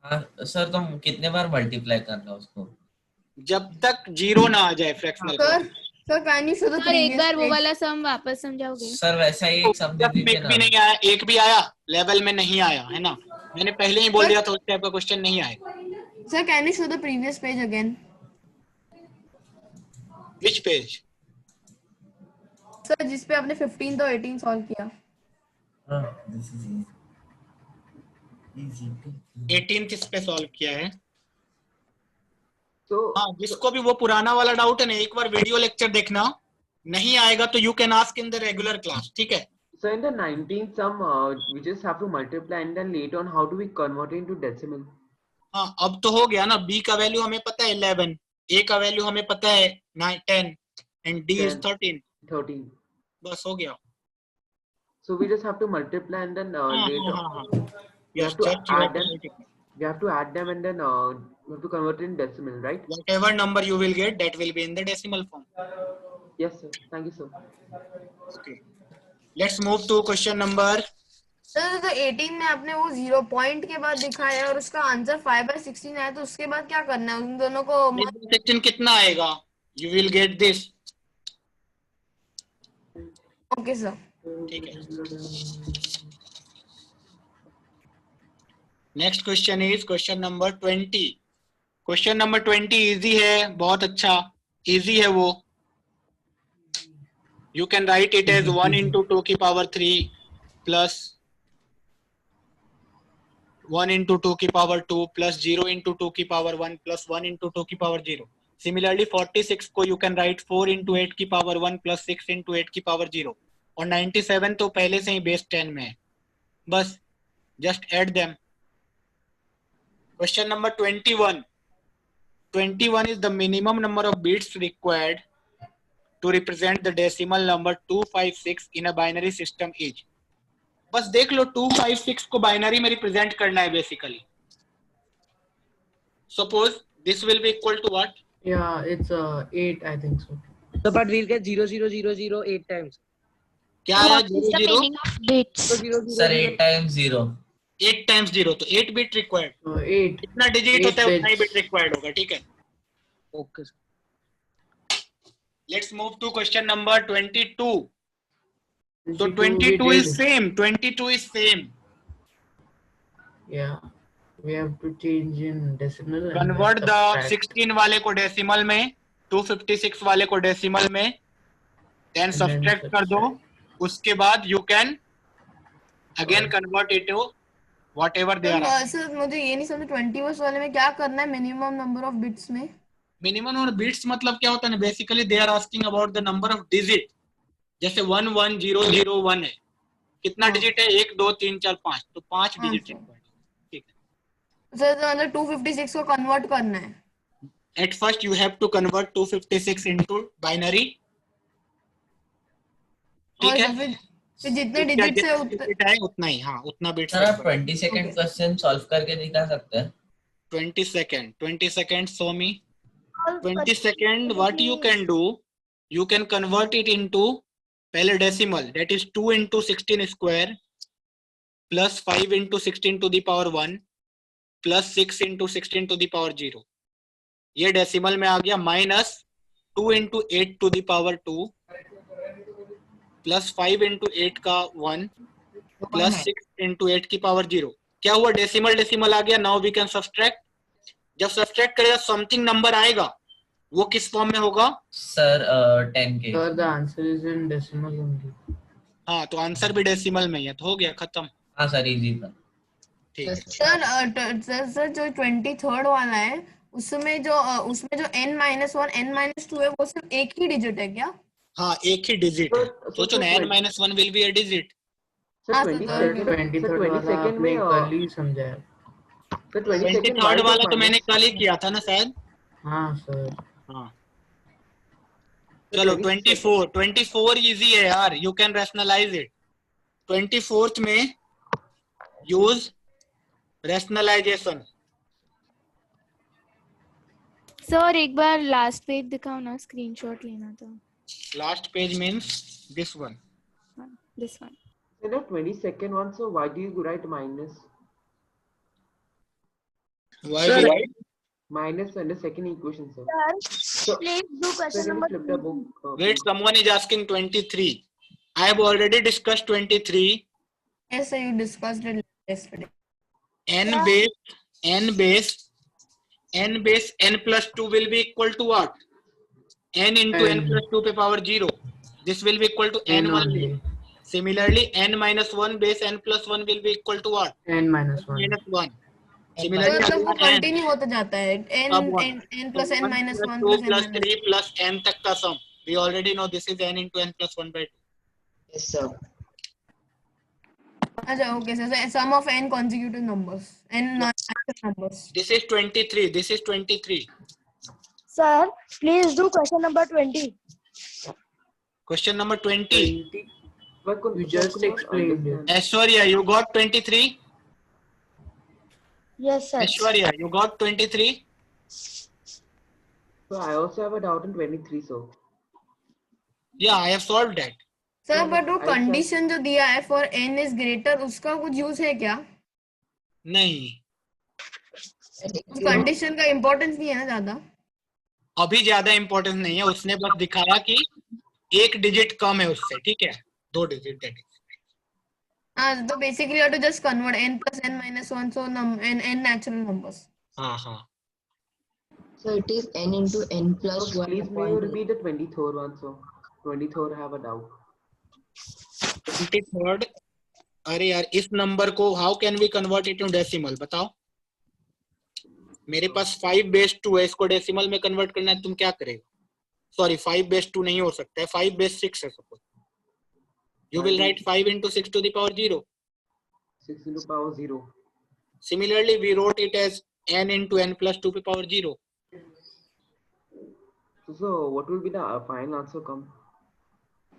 हाँ सर, तो कितने बार मल्टीप्लाई करना उसको? जब तक 0 ना आ जाए fractional. Sir can you show the sir एक बार वो वाला सम वापस समझाओगे? सर वैसा ही एक सम दे दीजिए ना। भी नहीं आया, एक भी आया लेवल में नहीं आया है ना। मैंने पहले ही बोल दिया था उस टाइप का क्वेश्चन नहीं आएगा। Sir can you show the previous page again? Which page? Sir जिस पे आपने 15 तो 18 सॉल्व किया। This is easy. 18th इस पे सॉल्व किया है। So हाँ जिसको भी वो पुराना वाला डाउट है ना, एक बार वीडियो लेक्चर देखना। नहीं आएगा तो you can ask in the regular class. ठीक है। so in the 19th sum, we just have to multiply and then later on how do we convert it into decimal? हाँ अब तो हो गया ना, b का वैल्यू हमें पता है 11, a का वैल्यू हमें पता है 9 10 एंड d इज 13। 13. बस हो गया। So we just have to multiply and then later हाँ we yes, have to just you have add to them. multiply. We have to add them and then we have to convert it in decimal, right? Whatever number you will get, that will be in the decimal form. Yes, sir. Thank you, sir. Okay. Let's move to question number. Sir तो 18 में आपने वो 0 point के बाद दिखाया और उसका answer 5/16 आया, तो उसके बाद क्या करना है उन दोनों को? 5/16 कितना आएगा? You will get this. Okay sir, ठीक है। Next question is question number 20। Question number 20 easy है, बहुत अच्छा इजी है वो। You can write it as 1 into 2 की पावर 3 plus 1 into 2 की पावर 2 plus 0 into 2 की पावर 1 plus 1 into 2 की पावर 0। Similarly 46 को you can write 4 into 8 की पावर 1 plus 6 into 8 की पावर 0। और 97 तो पहले से ही बेस 10 में है, बस just add them। Question number 21। 21 is the minimum number of bits required to represent the decimal number 256 in a binary system is। बस देख लो 256 को बाइनरी में रिप्रेजेंट करना है basically. Suppose this will be equal to what? Yeah, it's 8, I think so. So, but we'll get 0 0 0 0 8 times. क्या आया? What is the meaning of bits? Sir 8 times 0। 8 times 0 तो 8 bit required. 8 जितना digit होता है उतना ही bit required होगा, ठीक है। Okay. Let's move to question number 22। So 22 22 is same. 22 is same. Yeah, we have to change in decimal. and Convert then the subtract. 16 वाले को डेसिमल में, 256 वाले को डेसिमल में, then And then subtract कर दो। उसके बाद you can again convert it to whatever they are। Sir मुझे ये नहीं समझ 21 वाले में क्या करना है मिनिमम नंबर ऑफ बिट्स में? मिनिमम और बिट्स मतलब क्या होता है? Basically they are asking about the number of digit. जैसे 1 1 0 0 1 है, कितना डिजिट है? 1 2 3 4 5, तो 5 डिजिट रिक्वायर्ड। ठीक है सर तो मतलब 256 को कन्वर्ट करना है। At first you have to convert 256 into binary, ठीक है। फिर जितने डिजिट है उतना ही, हाँ उतना बिट्स। सर आप 22nd क्वेश्चन सॉल्व करके दिखा सकते हैं? 22nd show me। 22nd what you can do, you can convert it into पहले decimal, that is 2 into 16 square plus 5 into 16 to the power 1 plus 6 into 16 to the power 0। ये decimal में आ गया, minus 2 into 8 to the power 2 plus 5 into 8 का 1 plus 6 into 8 की power 0। क्या हुआ? Decimal decimal आ गया। Now we can subtract. जब सब्सट्रैक्ट करेगा समथिंग नंबर आएगा, वो किस फॉर्म में होगा? Sir 10k। Sir, the answer is in decimal only. हाँ तो आंसर भी डेसिमल में ही है, तो हो गया खत्म। हाँ सर इजी था। ठीक है सर जो 23rd वाला है उसमें जो n-1 n-2 है वो सिर्फ एक ही डिजिट है क्या? हाँ एक ही डिजिट है। सोचो ना n-1 will be a digit। Sir 22nd में कल ही समझाया। सर 22nd 23rd वाला तो मैंने कल ही किया था ना शायद। हाँ सर। हाँ चलो 24 इजी है यार, you can rationalise it. 24th में यूज रैशनलाइजेशन। सर एक बार लास्ट पेज दिखाओ ना, स्क्रीनशॉट लेना था। Last page means this one. This one. You know 22nd one, so why do you write minus? Why do you write minus in the second equation, sir? Sir, please do question number 2. Wait, someone is asking 23. I have already discussed 23. Yes, sir, you discussed it yesterday. n base n plus 2 will be equal to what? n into n plus 2 पे power 0. This will be equal to n only. Similarly, n minus 1 base n plus 1 will be equal to what? n minus 1. Minus 1. Similarly, तो वो continue होता जाता है n plus n minus 1 2 plus 3 plus n तक का sum. We already know this is n into n plus 1 by 2. Yes, sir. अच्छा, okay, so sum of n consecutive numbers, n natural numbers. This is 23. This is 23. Sir, please do question number 20. Question number 20. You just explained it. Aishwarya, you got 23? Yes, sir. Aishwarya, you got 23? So I also have a doubt in 23. So Yeah, I have solved that. Sir but वो I condition जो दिया है for n is greater, उसका कुछ use है क्या? नहीं, condition का इम्पोर्टेंस नहीं है ना ज्यादा? अभी ज्यादा इंपॉर्टेंस नहीं है, उसने बस दिखाया कि एक डिजिट कम है उससे, ठीक है, 2 डिजिट दैट इज। हाँ, तो basically you have to just convert n plus n minus 1 so n natural numbers. हाँ हाँ। So it is n into n plus so 1 please may you upon repeat the 23rd one? So 23rd I have a doubt. 23rd, अरे यार इस number को how can we convert it to decimal, बताओ। मेरे पास 5 base 2 है, इसको decimal में convert करना है, तुम क्या करेगा? सॉरी 5 base 2 नहीं हो सकता है, 5 base 6 है suppose. You will write 5 into 6 to the power 0. 6 into power 0. Similarly, we wrote it as n into n plus 2 to the power 0. So what will be the final answer come?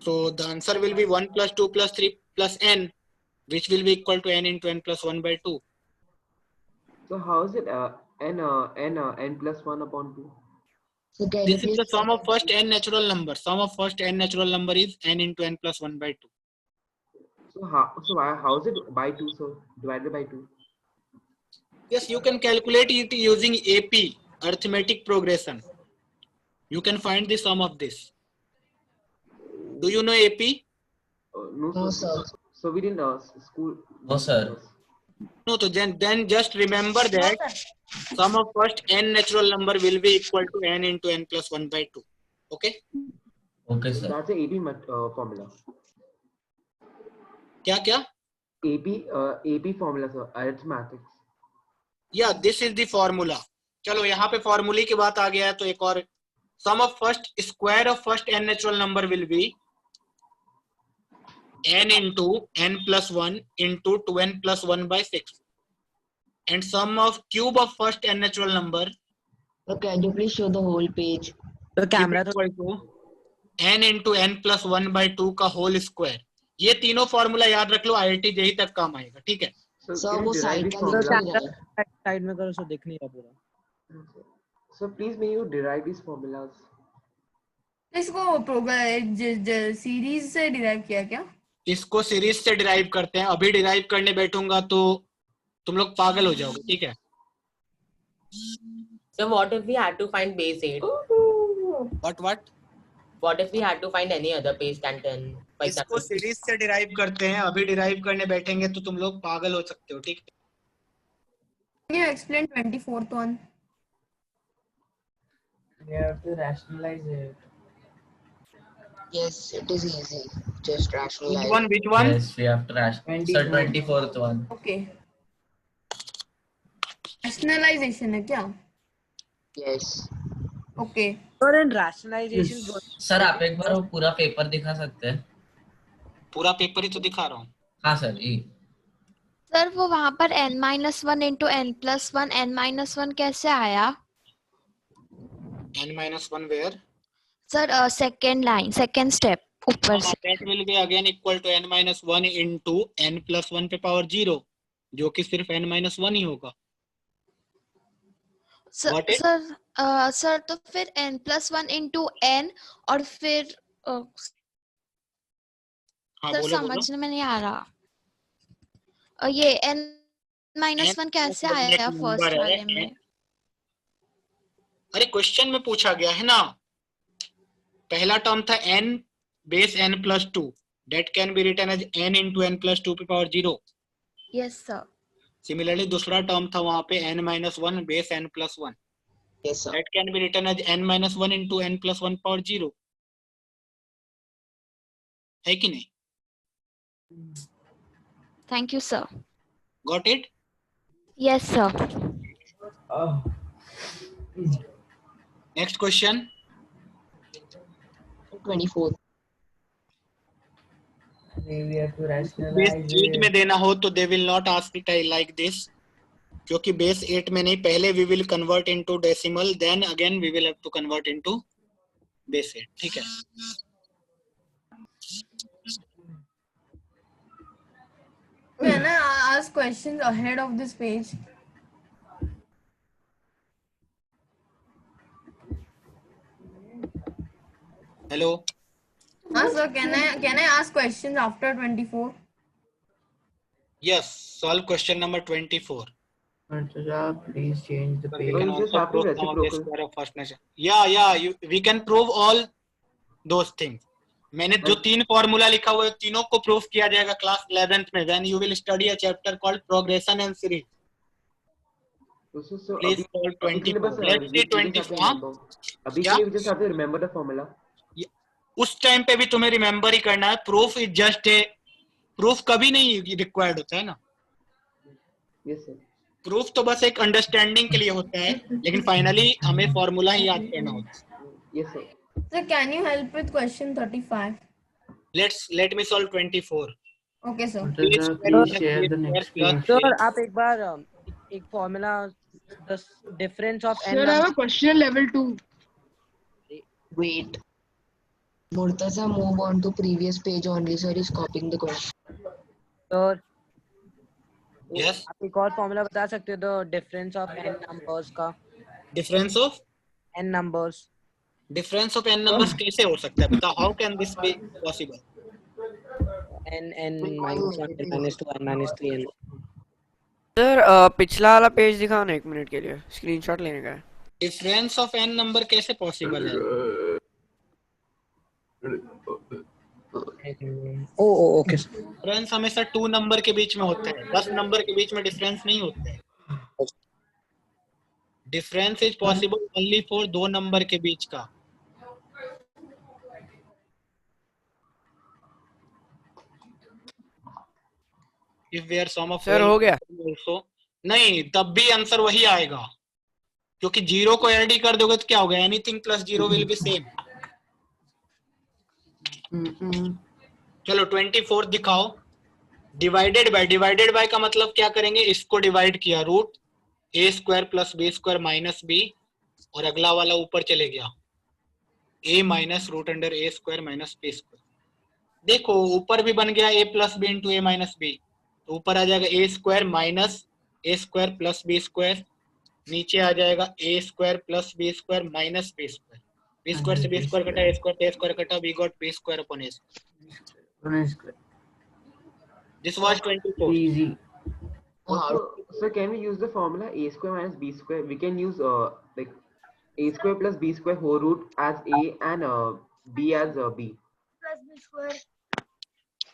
So the answer will be 1 plus 2 plus 3 plus n, which will be equal to n into n plus 1 by 2. So how is it n plus 1 upon 2? So can This you is the please sum of first n natural number. Sum of first n natural number is n into n plus 1 by 2. So how is it by 2? So divided by 2. Yes, you can calculate it using AP, arithmetic progression. You can find the sum of this. Do you know AP? No, sir. So we didn't school. No, sir. No, so then just remember that sum of first n natural number will be equal to n into n plus 1 by 2. Okay? Okay, sir. That's the AP formula. क्या? AP formula, sir. Arithmetics. Yeah, this is the formula. चलो यहाँ पे फॉर्मूले की बात आ गया है, तो एक और sum of first square of first n natural number will be n into n plus 1 into 2n plus 1 by 6, and sum of cube of first n natural number. So can you please show the whole page? तो camera equal to n into n plus 1 by 2 का whole square. ये तीनों formula याद रख लो, IIT JEE तक काम आएगा, ठीक है? So वो साइड का दिख नहीं रहा है। साइड में करो सो दिख नहीं रहा पूरा। So please may you derive these formulas. इसको सीरीज से डिराइव किया क्या? इसको सीरीज से डिराइव करते हैं, अभी डिराइव करने बैठूंगा तो तुम लोग पागल हो जाओगे, ठीक है? So what if we had to find base 8? What? What if we had to find any other base than 10? For इसको example, सीरीज से डिराइव करते हैं, अभी डिराइव करने बैठेंगे तो तुम लोग पागल हो सकते हो, ठीक है? Can you explain 24th one? You have to rationalize it. Yes, it is easy. Just rationalize. Which one? Yes, we have to rationalize. Sir, 24th one. Okay. Rationalization है क्या? Yes. Okay. और इन rationalization सर आप एक बार वो पूरा paper दिखा सकते हैं? पूरा पेपर ही तो दिखा रहा हूँ। हाँ सर, ये सर वो वहाँ पर n-1 into n+1 n-1 कैसे आया? n-1 where? Sir second line, second step ऊपर से। That will be again equal to n-1 into n plus 1 पे पावर 0, जो कि सिर्फ n-1 ही होगा। सर तो फिर n+1 into n और फिर सर समझने में नहीं आ रहा, ये n-1 कैसे आया फर्स्ट वाले में? अरे क्वेश्चन में पूछा गया है ना, पहला टर्म था n base n plus 2, that can be written as n into n plus 2 पे पावर 0. Yes sir. Similarly दूसरा टर्म था वहां पे n-1 base n plus 1. Yes sir. That can be written as n-1 into n plus 1 power 0. है कि नहीं? Thank you sir. Got it? Yes sir. Next question. 24th. we have to base rationalize 8 में it. देना हो तो they will not ask it like this, क्योंकि base 8 में नहीं, पहले we will convert into decimal, then again we will have to convert into base 8. ठीक है. Can I ask questions ahead of this page? Hello. Sir, can I ask questions after 24? Yes, solve question number 24. Please change the So page. we can you just also have to prove some of the reciprocal. square of first measure. We can prove all those things. मैंने जो 3 formula लिखा हुआ है तीनों को proof किया जाएगा class 11th में, when you will study a chapter called progression and series. So Please solve 24. Let's see 24. अभी क्या? के लिए we just have to remember the formula. उस टाइम पे भी तुम्हें रिमेम्बर ही करना है. Proof is just a, proof कभी नहीं रिक्वायर्ड होता है ना. Yes sir. प्रूफ तो बस एक अंडरस्टैंडिंग के लिए होता है, लेकिन फाइनली हमें फॉर्मूला ही याद करना होता है. Yes sir. Sir, can you help with question 35? Let me solve 24. Okay, sir. Please share the next page. Sir आप एक बार एक formula the difference of n Sir, I have a question level 2. Wait. Murtaza, move on to previous page only. Sir is copying the question. Sir Yes. आप एक और formula बता सकते हो the difference of n numbers का? Difference of n numbers. Difference of n numbers कैसे हो सकता है बता. How can this be possible? n -1 -2 -3 n. Sir पिछला वाला पेज दिखाओ ना 1 मिनट के लिए, स्क्रीनशॉट लेने का है. डिफरेंस ऑफ n नंबर कैसे पॉसिबल है? ओके. डिफरेंस हमेशा 2 नंबर के बीच में होता है, 10 नंबर के बीच में डिफरेंस नहीं होता है. Difference is possible only for 2 number के बीच का. If where sum of sir हो गया. नहीं, तब भी आंसर वही आएगा, क्योंकि 0 को ऐड ही कर दोगे तो क्या होगा? Anything plus 0 will be same. चलो 24 दिखाओ. डिवाइडेड बाय का मतलब क्या करेंगे? इसको डिवाइड किया, root a square plus b square minus b, और अगला वाला ऊपर चले गया, a minus root under a square minus b square. देखो ऊपर भी बन गया a plus b into a minus b, तो ऊपर आ जाएगा a square minus a square plus b square, नीचे आ जाएगा a square plus b square minus b square. b square से b स्क्वायर कटा, a स्क्वायर से a स्क्वायर कटा, we got b square upon a square. This was 24. Easy. So can we use the formula a square minus b square? We can use like a square plus b square whole root as a and b as b. Plus b square.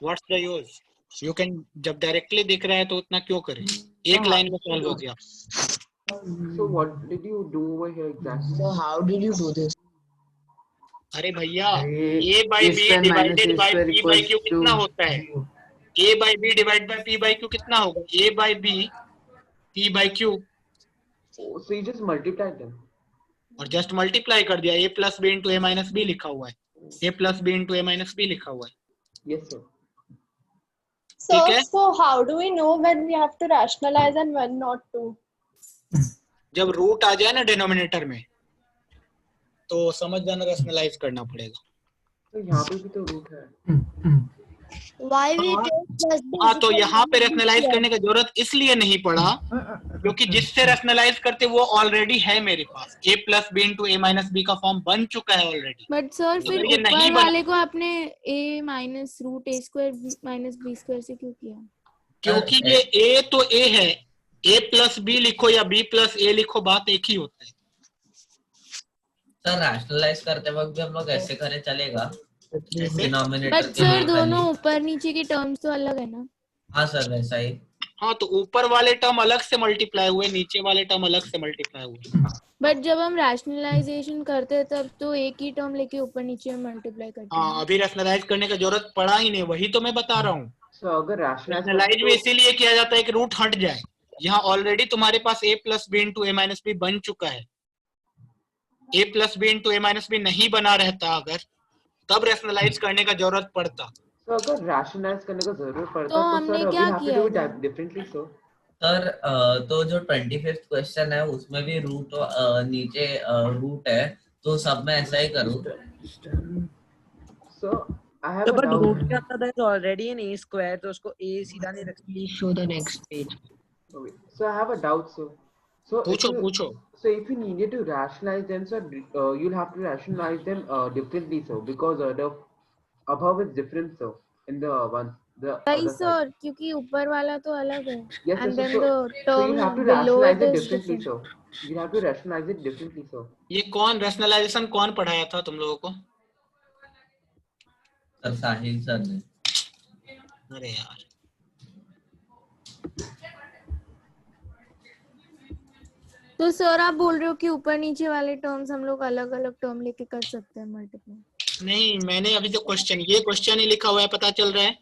What's the use? You can, जब directly दिख रहा है तो उतना क्यों करें? एक line में सॉल्व हो गया. So what did you do over here exactly? So how did you do this? अरे भैया a by b divided by p by q कितना होता है? a by b divide by p by q कितना होगा? a by b p by q. So you just multiplied them. और just multiply कर दिया. a plus b into a minus b लिखा हुआ है, a plus b into a minus b लिखा हुआ है. Yes sir. So how do we know when we have to rationalize and when not to? जब root आ जाए ना denominator में तो समझ जाना रैशनलाइज करना पड़ेगा. तो यहाँ पे भी तो रूट है. Why we take plus b? हाँ, तो यहाँ पे रैशनलाइज करने का जरूरत इसलिए नहीं पड़ा क्योंकि जिससे रैशनलाइज करते वो ऑलरेडी है मेरे पास. a plus b into a minus b का फॉर्म बन चुका है ऑलरेडी. बट सर फिर ये नहीं ऊपर वाले को आपने a minus root a square minus b square से क्यों किया? क्योंकि ये a तो a है, a प्लस b लिखो या b प्लस a लिखो, बात एक ही होता है. सर रैशनलाइज करते वक्त भी हम लोग ऐसे करें चलेगा? बट सर दोनों ऊपर नीचे के टर्म्स तो अलग है ना? हाँ सर वैसा ही. हाँ, तो ऊपर वाले टर्म अलग से मल्टीप्लाई हुए, नीचे वाले टर्म अलग से मल्टीप्लाई हुए. बट जब हम रैशनलाइजेशन करते हैं तब तो एक ही टर्म लेके ऊपर नीचे मल्टीप्लाई करते हैं. हाँ, अभी रैशनलाइज करने का जरूरत पड़ा ही नहीं, वही तो मैं बता रहा हूँ. अगर रैशनलाइज भी इसीलिए किया जाता है कि रूट हट जाए. यहाँ ऑलरेडी तुम्हारे पास a plus b into a minus b बन चुका है. a plus b into a minus b नहीं बना रहता अगर, तब रैशनलाइज करने का जरूरत पड़ता. तो अगर rationalize करने का जरूरत तो पड़ता तो हमने सर क्या we have to किया do it था? differently so. सर तो जो 25th क्वेश्चन है उसमें भी रूट नीचे रूट है, तो सब में ऐसा ही करूँ? So I have a but doubt. root के अंदर there is already an a square, तो उसको a सीधा नहीं रख Please show the next page. Okay. So I have a doubt. So पूछो पूछो। so if you needed to rationalize them, so you'll have to rationalize them differently, so because the above is different, so in the one the Right, other sir, side. क्योंकि ऊपर वाला तो अलग है. Yes, And so then so, the so term you'll have to below rationalize it it is differently, different. so you'll have to rationalize it differently, so. ये कौन rationalisation कौन पढ़ाया था तुम लोगों को? सर साहिल सर ने। अरे यार तो सर आप बोल रहे हो कि ऊपर नीचे वाले टर्म्स हम लोग अलग अलग टर्म लेके कर सकते हैं मल्टीप्लाई? नहीं, मैंने अभी जो क्वेश्चन ये क्वेश्चन ही लिखा हुआ है, पता चल रहा है?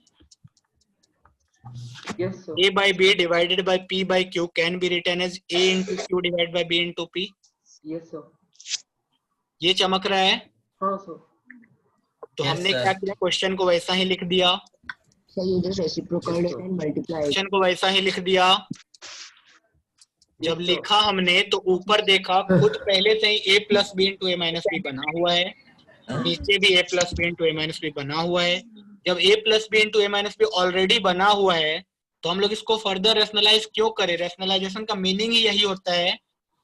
Yes, sir. A by B divided by P by Q can be written as A into Q divided by B into P. Yes, sir. ये चमक रहा है? हाँ sir. तो Yes, हमने sir. क्या किया, क्वेश्चन को वैसा ही लिख दिया। So you just reciprocate it and multiply it. Question को वैसा ही लिख दिया। जब लिखा हमने तो ऊपर देखा खुद पहले से ही a plus b into a minus b बना हुआ है, नीचे भी a plus b into a minus b बना हुआ है। जब a plus b into a minus b already बना हुआ है तो हम लोग इसको फर्दर रैशनलाइज क्यों करें? रैशनलाइजेशन का मीनिंग ही यही होता है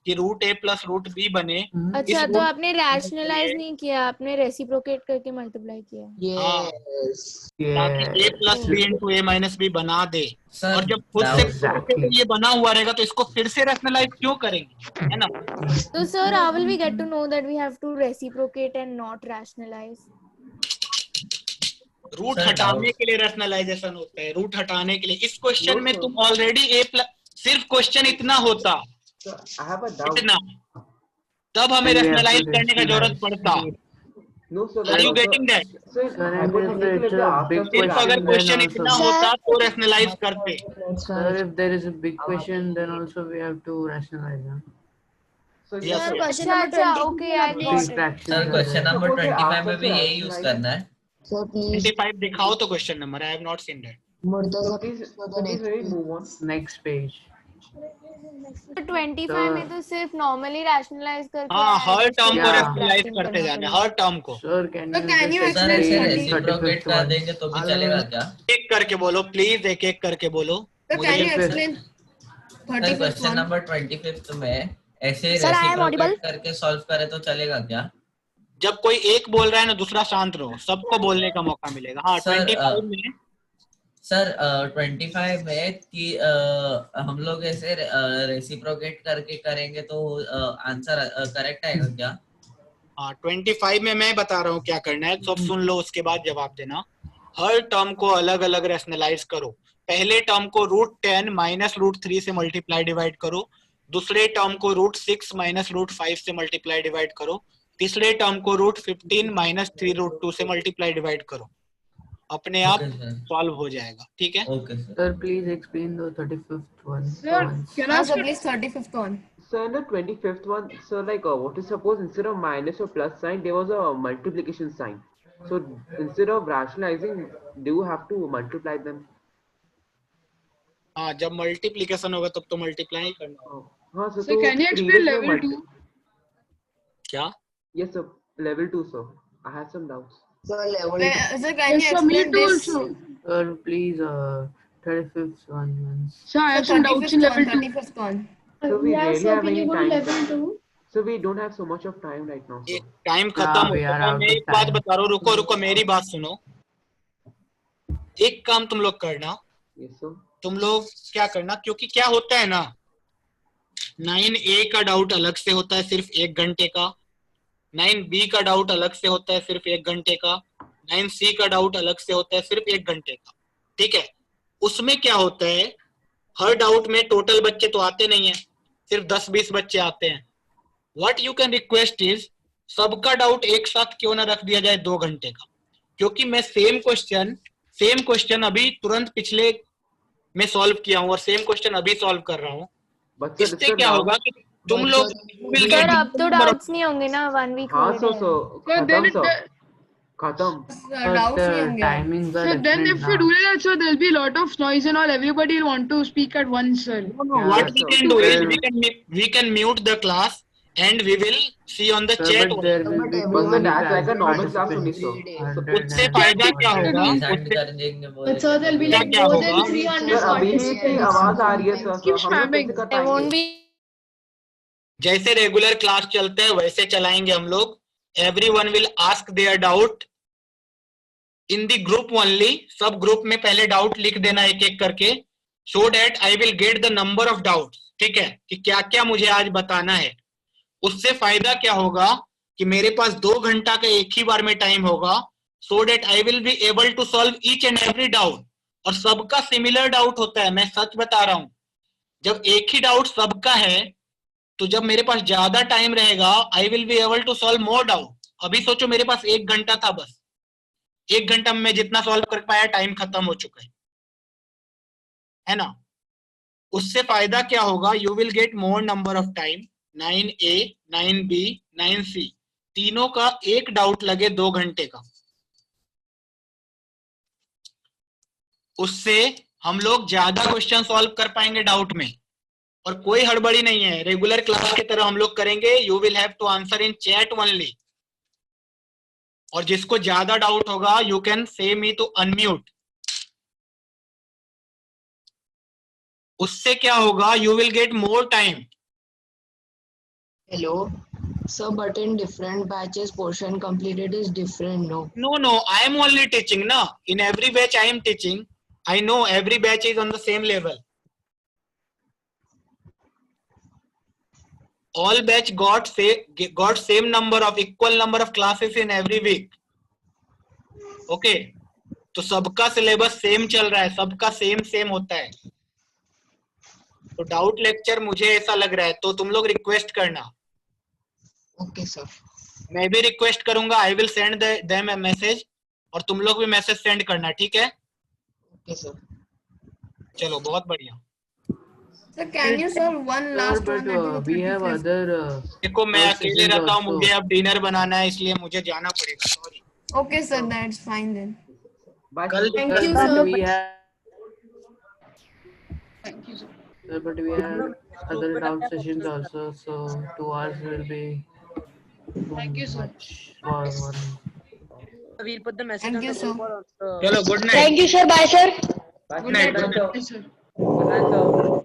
कि root a plus root b बने। अच्छा, तो आपने रैशनलाइज नहीं किया, आपने रेसिप्रोकेट करके मल्टीप्लाई किया। Yes. ताकि a plus b into a minus b बना दे। सर, और जब खुद से ये बना हुआ रहेगा तो इसको फिर से रैशनलाइज क्यों करेंगे, है ना? तो sir, how will we get to know that we have to reciprocate and not rationalize? Root हटाने के लिए रैशनलाइजेशन होता है, रूट हटाने के लिए। इस क्वेश्चन में तुम ऑलरेडी a प्लस, सिर्फ क्वेश्चन इतना होता, इतना, तब हमें रैशनलाइज करने का जरूरत पड़ता। No, sir. Are you getting that? Hypothetically, सिर्फ अगर क्वेश्चन इतना होता तो रैशनलाइज करते। Sir, if there is a big question, then also we have to rationalize. Huh? So Yes, sir. Question number 20. Okay, I got it. Sir question number 25 में भी यही use करना है। So please, 25 दिखाओ तो question number, I have not seen that. Murtaza, please, show the next page. move on. Next page. 25 में तो सिर्फ नॉर्मली रैशनलाइज करके हाँ, हर टर्म को Yeah. रैशनलाइज करते जाने, हर टर्म को। Sir, can So you can you just sir ऐसे explain रेसिप्रोकेट कर देंगे तो भी चलेगा क्या? एक करके बोलो प्लीज, एक एक करके बोलो। So can you मुझे- explain sir 35th question one? Number 25 में ऐसे Sir, I am audible? Reciprocate करके सॉल्व करे तो चलेगा क्या? जब कोई एक बोल रहा है ना, दूसरा शांत रहो, सबको बोलने का मौका मिलेगा। हाँ, सर, 25 में सर 25 में कि हम लोग ऐसे रेसिप्रोकेट करके करेंगे तो आंसर करेक्ट आएगा क्या? हाँ, 25 में मैं बता रहा हूँ क्या करना है, सब सुन लो उसके बाद जवाब देना। हर टर्म को अलग अलग रैशनलाइज करो। पहले टर्म को √10 माइनस √3 से मल्टीप्लाई डिवाइड करो, दूसरे टर्म को √6 माइनस √5 से मल्टीप्लाई डिवाइड करो, तीसरे टर्म को √15 माइनस 3√2 से मल्टीप्लाई डिवाइड करो। अपने आप Okay, sir. सॉल्व हो जाएगा, ठीक है? Okay sir. Sir, please explain the 35th one. Sir, once. can I ask at least 35th one? So in the 25th one, so like what is suppose instead of minus or plus sign, there was a multiplication sign. So instead of rationalizing, do you have to multiply them? हाँ, जब multiplication होगा तब तो multiply ही करना होगा। हाँ, so, So can you explain level 2? क्या? Yes, sir. Level 2, sir. I have some doubts. So level Sir, can you Yes, sir, me explain too this? also. Sir, please 35th one once. Sir, I have some doubts in level 2. 35th one. So we Yeah, really sir, have can any you go to time. level 2? So we don't have so much of time right now. ये So. Time खत्म हो we are चुका है। out मैं of एक बात time. बता रहा हूँ, रुको रुको, मेरी बात सुनो। एक काम तुम लोग करना, Yes, sir. तुम लोग क्या करना, क्योंकि क्या होता है ना, 9A का डाउट अलग से होता है सिर्फ 1 घंटे का, 9B का डाउट अलग से होता है सिर्फ 1 घंटे का, 9C का डाउट अलग से होता है सिर्फ 1 घंटे का, ठीक है? उसमें क्या होता है, हर डाउट में टोटल बच्चे तो आते नहीं है, सिर्फ 10-20 बच्चे आते हैं। What you can request is, सबका डाउट एक साथ क्यों ना रख दिया जाए 2 घंटे का, क्योंकि मैं सेम क्वेश्चन अभी तुरंत पिछले में सॉल्व किया हूँ और सेम क्वेश्चन अभी सॉल्व कर रहा हूँ। But sir, इससे क्या होगा कि तुम लोग will Sir, get अब तो डाउट्स नहीं होंगे ना, 1 week हाँ, holiday so है। So खत्म then sir. Khatam. Doubts नहीं होंगे. Timings are So then different if we now. do that, so there'll be a lot of noise and all. Everybody will want to speak at once, sir. What we can do is we can mute the class and we will see on the Sir, chat. but there will be But many that's like a normal class only, participants. so. उससे फायदा क्या होगा? But sir, there'll be like क्या more होगा? than 300 sir अभी भी इतनी आवाज आ रही है सर, Keep हम लोग spamming. कैसे कर There won't पाएंगे? be. जैसे रेगुलर क्लास चलते हैं वैसे चलाएंगे हम लोग. Everyone will ask their doubt in the group only. सब ग्रुप में पहले डाउट लिख देना एक एक करके, so that I will get the number of doubts. ठीक है कि क्या क्या मुझे आज बताना है. उससे फायदा क्या होगा कि मेरे पास 2 घंटा का एक ही बार में टाइम होगा, so that I will be able to solve each and every doubt. और सबका सिमिलर डाउट होता है, मैं सच बता रहा हूं. जब एक ही डाउट सबका है तो जब मेरे पास ज्यादा टाइम रहेगा I will be able to solve more doubt. अभी सोचो मेरे पास 1 घंटा था, बस 1 घंटा में मैं जितना सॉल्व कर पाया टाइम खत्म हो चुका है ना. उससे फायदा क्या होगा? You will get more number of time. 9A 9B 9C तीनों का एक डाउट लगे 2 घंटे का. उससे हम लोग ज्यादा क्वेश्चन सॉल्व कर पाएंगे डाउट में, और कोई हड़बड़ी नहीं है. रेगुलर क्लास की तरह हम लोग करेंगे. You will have to answer in chat only. और जिसको ज्यादा डाउट होगा you can say me to unmute. उससे क्या होगा? You will get more time. Hello. So, but in different batches, portion completed is different, no? No, I am only teaching na. In every batch I am teaching. I know every batch is on the same level. All batch got same number of equal number of classes in every week. Okay, तो सबका syllabus same चल रहा है, सबका same होता है. तो doubt lecture मुझे ऐसा लग रहा है, तो तुम लोग रिक्वेस्ट करना. Okay, sir. मैं भी रिक्वेस्ट करूंगा. I will send them a message और तुम लोग भी मैसेज सेंड करना. ठीक है? Okay, sir. चलो बहुत बढ़िया. So can you solve one last one? We have other. देखो मैं अकेले रहता हूँ, मुझे अब डिनर बनाना है, इसलिए मुझे जाना पड़ेगा. Sorry. Okay, sir, that's fine then. कल Thank you, sir. Thank you, sir. Sir, but we have other doubt sessions also, so 2 hours will be Thank you, sir. much for one. We'll put the message Thank on you, the sir. group or on the. चलो good night. Thank you, sir. Bye, sir. Good night. Yes, sir. Good night, sir.